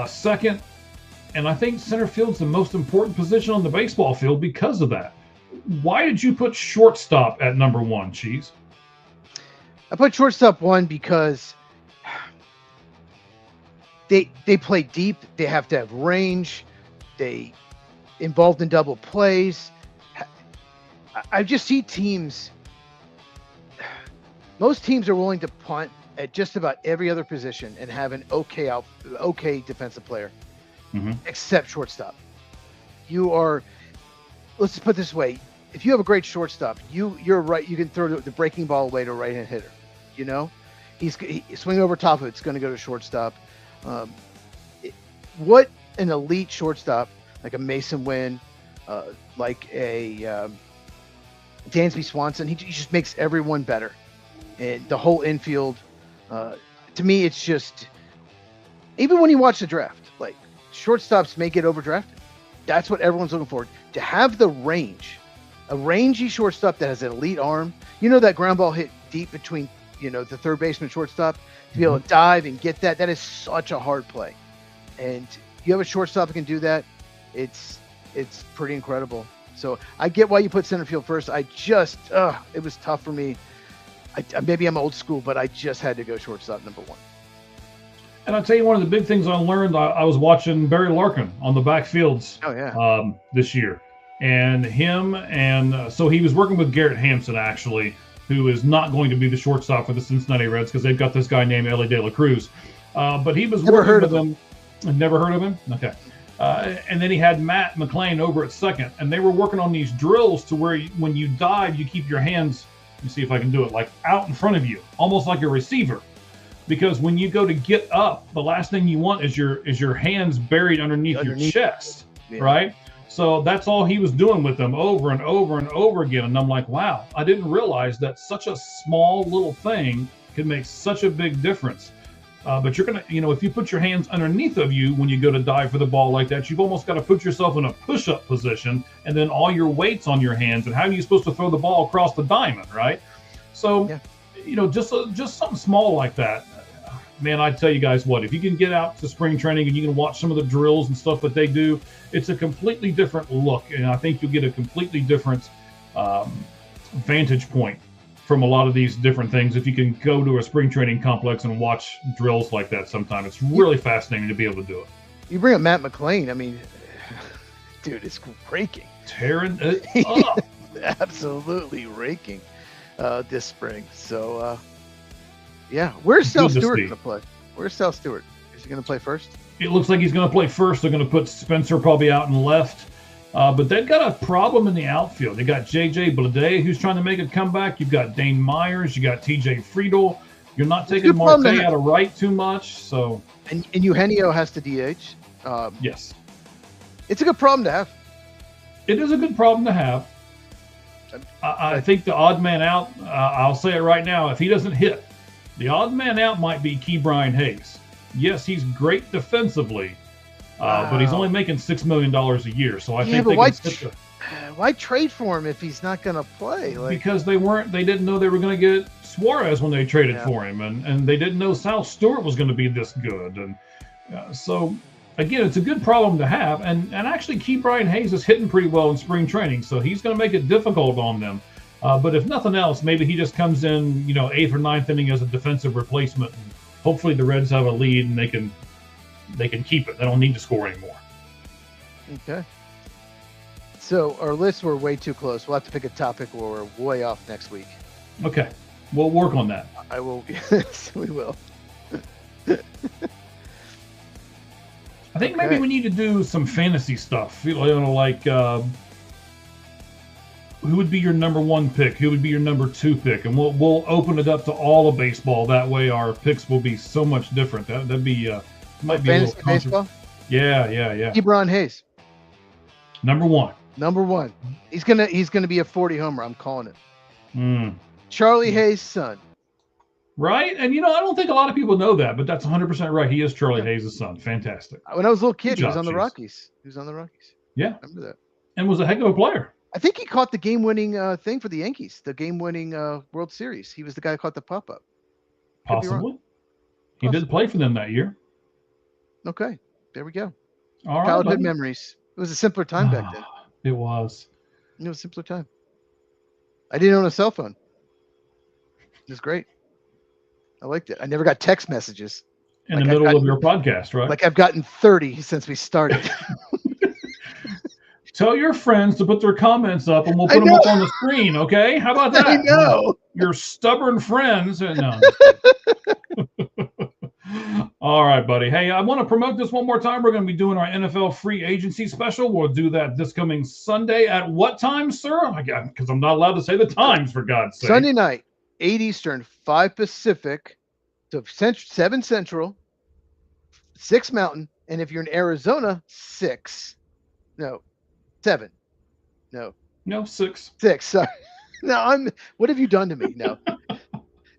second, and I think center field's the most important position on the baseball field because of that. Why did you put shortstop at number 1, Cheese? I put shortstop 1 because they play deep. They have to have range. They involved in double plays. I just see teams. Most teams are willing to punt at just about every other position and have an okay defensive player, except shortstop. Let's just put it this way. If you have a great shortstop, you're right. You can throw the breaking ball away to a right-hand hitter. He's swing over top of it. It's going to go to shortstop. What an elite shortstop, like a Mason Wynn, like a Dansby Swanson. He just makes everyone better. And the whole infield, to me, it's just, even when you watch the draft, like shortstops may get overdrafted. That's what everyone's looking for. To have the range, a rangy shortstop that has an elite arm. You know that ground ball hit deep between, the third baseman, shortstop, to be able to dive and get that. That is such a hard play. And you have a shortstop who can do that. It's pretty incredible. So I get why you put center field first. I just, it was tough for me. Maybe I'm old school, but I just had to go shortstop number one. And I'll tell you, one of the big things I learned, I was watching Barry Larkin on the backfields this year. And so he was working with Garrett Hampson, actually, who is not going to be the shortstop for the Cincinnati Reds because they've got this guy named Ellie De La Cruz. But he was working with them. Never heard of him? Okay. And then he had Matt McLean over at second, and they were working on these drills to where when you dive, you keep your hands, let me see if I can do it, like out in front of you, almost like a receiver. Because when you go to get up, the last thing you want is your hands buried underneath your chest, right? So that's all he was doing with them over and over and over again. And I'm like, wow, I didn't realize that such a small little thing could make such a big difference. But you're going to, if you put your hands underneath of you when you go to dive for the ball like that, you've almost got to put yourself in a push-up position and then all your weight's on your hands. And how are you supposed to throw the ball across the diamond, right? So, just something small like that. Man, I tell you guys what, if you can get out to spring training and you can watch some of the drills and stuff that they do, it's a completely different look. And I think you'll get a completely different vantage point from a lot of these different things if you can go to a spring training complex and watch drills like that sometime. It's really fascinating to be able to do it. You bring up Matt McLean, I mean, dude, it's raking. Tearing it up. Absolutely raking this spring. So, where's Sal Stewart going to play? Where's Sal Stewart? Is he going to play first? It looks like he's going to play first. They're going to put Spencer probably out in left. But they've got a problem in the outfield. They got J.J. Bleday, who's trying to make a comeback. You've got Dane Myers. You got T.J. Friedel. You're not taking Marte out of right too much. So and Eugenio has to DH. Yes. It's a good problem to have. It is a good problem to have. I think the odd man out, I'll say it right now, if he doesn't hit, the odd man out might be Ke'Bryan Hayes. Yes, he's great defensively, but he's only making $6 million a year. So I think why trade for him if he's not going to play? Because they didn't know they were going to get Suarez when they traded for him, and they didn't know Sal Stewart was going to be this good, and so again, it's a good problem to have, and actually Ke'Bryan Hayes is hitting pretty well in spring training, so he's going to make it difficult on them. But if nothing else, maybe he just comes in, 8th or 9th inning as a defensive replacement, and hopefully the Reds have a lead and they can keep it. They don't need to score anymore. Okay. So our lists were way too close. We'll have to pick a topic where we're way off next week. Okay. We'll work on that. I will. Yes, we will. I think maybe we need to do some fantasy stuff. Like who would be your number one pick? Who would be your number two pick? And we'll open it up to all of baseball. That way our picks will be so much different. That'd be might be fantasy baseball. Yeah. Ke'Bryan Hayes. Number one. He's gonna be a 40 homer. I'm calling it. Charlie Hayes' son. Right? And I don't think a lot of people know that, but that's 100% right. He is Charlie Hayes' son. Fantastic. When I was a little kid, he was on the Rockies. Yeah. I remember that. And was a heck of a player. I think he caught the game-winning thing for the Yankees, the game-winning World Series. He was the guy who caught the pop-up. Possibly. He did play for them that year. Okay. There we go. All right. Childhood memories. It was a simpler time back then. It was. It was a simpler time. I didn't own a cell phone. It was great. I liked it. I never got text messages. In the middle of your podcast, right? Like I've gotten 30 since we started. Tell your friends to put their comments up and we'll put them up on the screen, okay? How about that? I know. Your stubborn friends. No. All right, buddy. Hey, I want to promote this one more time. We're going to be doing our NFL free agency special. We'll do that this coming Sunday at what time, sir? Because I'm not allowed to say the times, for God's sake. Sunday night, 8 Eastern, 5 Pacific, so 7 Central, 6 Mountain, and if you're in Arizona, 7. No, 6. 6. Sorry. No, what have you done to me? No.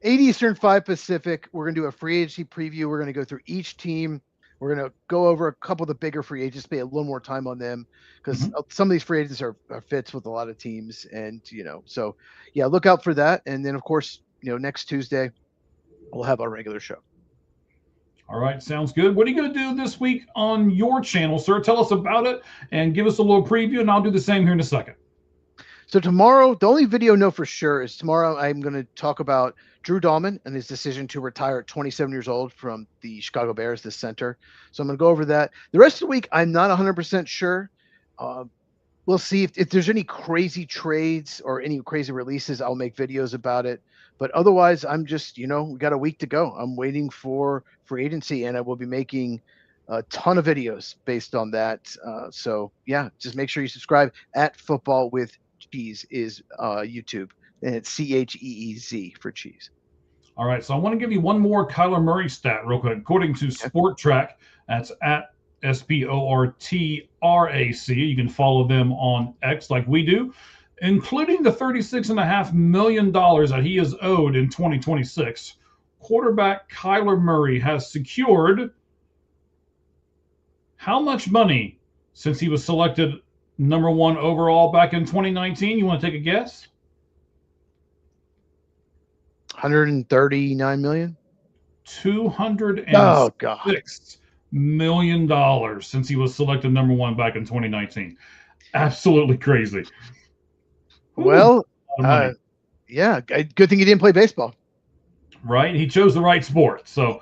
8 Eastern, 5 Pacific. We're going to do a free agency preview. We're going to go through each team. We're going to go over a couple of the bigger free agents, spend a little more time on them because Mhm. some of these free agents are fits with a lot of teams. And, so yeah, look out for that. And then, of course, next Tuesday, we'll have our regular show. All right, sounds good. What are you going to do this week on your channel, sir? Tell us about it and give us a little preview, and I'll do the same here in a second. So tomorrow, the only video I know for sure is tomorrow I'm going to talk about Drew Dahlman and his decision to retire at 27 years old from the Chicago Bears, the center. So I'm going to go over that. The rest of the week, I'm not 100% sure. We'll see if there's any crazy trades or any crazy releases. I'll make videos about it. But otherwise, I'm just, we got a week to go. I'm waiting for free agency, and I will be making a ton of videos based on that. So yeah, just make sure you subscribe at Football with Cheese is YouTube, and it's CHEEZ for cheese. All right, so I want to give you one more Kyler Murray stat real quick. According to Sport Track, that's at SPORTRAC. You can follow them on X like we do, including the $36.5 million that he is owed in 2026. Quarterback Kyler Murray has secured how much money since he was selected number 1 overall back in 2019? You want to take a guess? 139 million. $206 million since he was selected number 1 back in 2019. Absolutely crazy. Well, yeah, good thing he didn't play baseball. Right, he chose the right sport. So,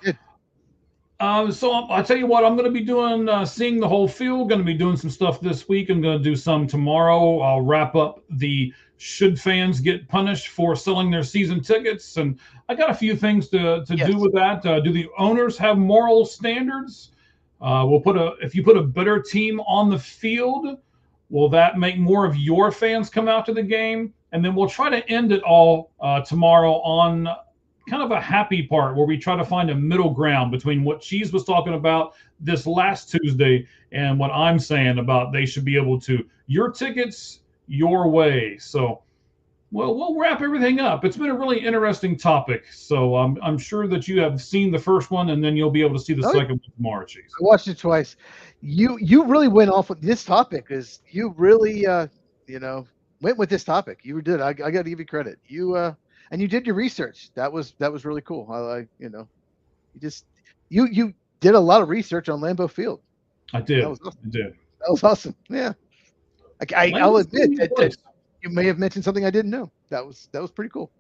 so I'll tell you what, I'm going to be doing seeing the whole field. Going to be doing some stuff this week. I'm going to do some tomorrow. I'll wrap up the should fans get punished for selling their season tickets, and I got a few things to do with that. Do the owners have moral standards? If you put a better team on the field, will that make more of your fans come out to the game? And then we'll try to end it all tomorrow on kind of a happy part where we try to find a middle ground between what Cheese was talking about this last Tuesday and what I'm saying about they should be able to your tickets your way. So, well, we'll wrap everything up. It's been a really interesting topic. So I'm sure that you have seen the first one, and then you'll be able to see the second one tomorrow, Cheese. I watched it twice. You really went off with this topic because you really went with this topic. You did. I got to give you credit. And you did your research. That was really cool. You did a lot of research on Lambeau Field. I did. That was awesome. I did. That was awesome. Yeah. I'll admit that you may have mentioned something I didn't know. That was pretty cool.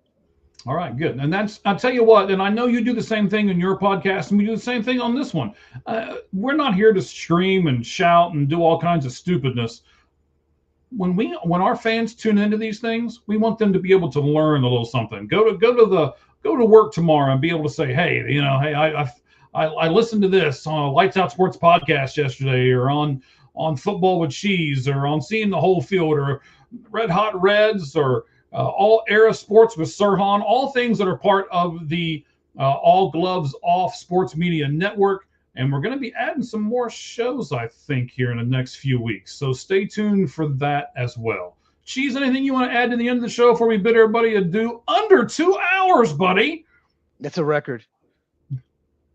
All right, good. And I'll tell you what, and I know you do the same thing in your podcast, and we do the same thing on this one. We're not here to scream and shout and do all kinds of stupidness. When our fans tune into these things, we want them to be able to learn a little something. Go to work tomorrow and be able to say, hey, I listened to this on a Lights Out Sports podcast yesterday, or on Football with Cheese, or on Seeing the Whole Field, or Red Hot Reds, or All Era Sports with Sirhan, all things that are part of the All Gloves Off Sports Media Network. And we're going to be adding some more shows, I think, here in the next few weeks. So stay tuned for that as well. Cheese, anything you want to add to the end of the show before we bid everybody adieu? Under 2 hours, buddy. That's a record.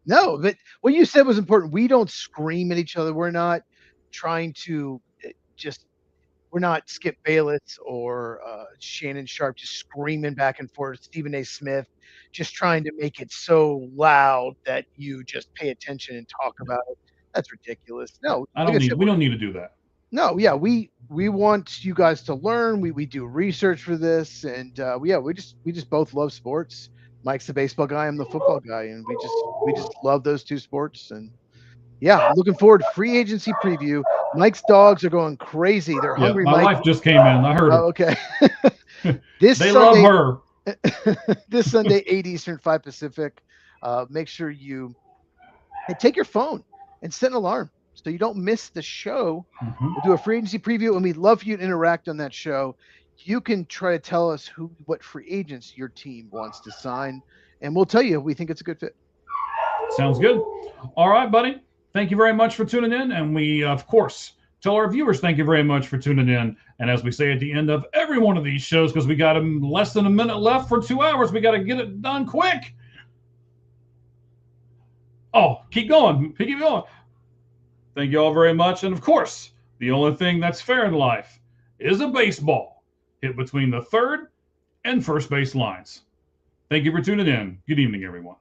No, but what you said was important. We don't scream at each other. We're not trying to we're not Skip Bayless or Shannon Sharp just screaming back and forth, Stephen A. Smith, just trying to make it so loud that you just pay attention and talk about it. That's ridiculous. No, we don't need to do that. No, yeah, we want you guys to learn. We do research for this, and we just both love sports. Mike's the baseball guy, I'm the football guy, and we just love those two sports. And yeah, looking forward to free agency preview. Mike's dogs are going crazy. They're hungry. My wife just came in. I heard her. Oh, okay. They love her. This Sunday, 8 Eastern, 5 Pacific. Make sure you take your phone and set an alarm so you don't miss the show. Mm-hmm. We'll do a free agency preview, and we'd love for you to interact on that show. You can try to tell us what free agents your team wants to sign, and we'll tell you if we think it's a good fit. Sounds good. All right, buddy. Thank you very much for tuning in. And we, of course, tell our viewers thank you very much for tuning in. And as we say at the end of every one of these shows, because we got less than a minute left for 2 hours, we got to get it done quick. Oh, keep going. Keep going. Thank you all very much. And of course, the only thing that's fair in life is a baseball hit between the third and first base lines. Thank you for tuning in. Good evening, everyone.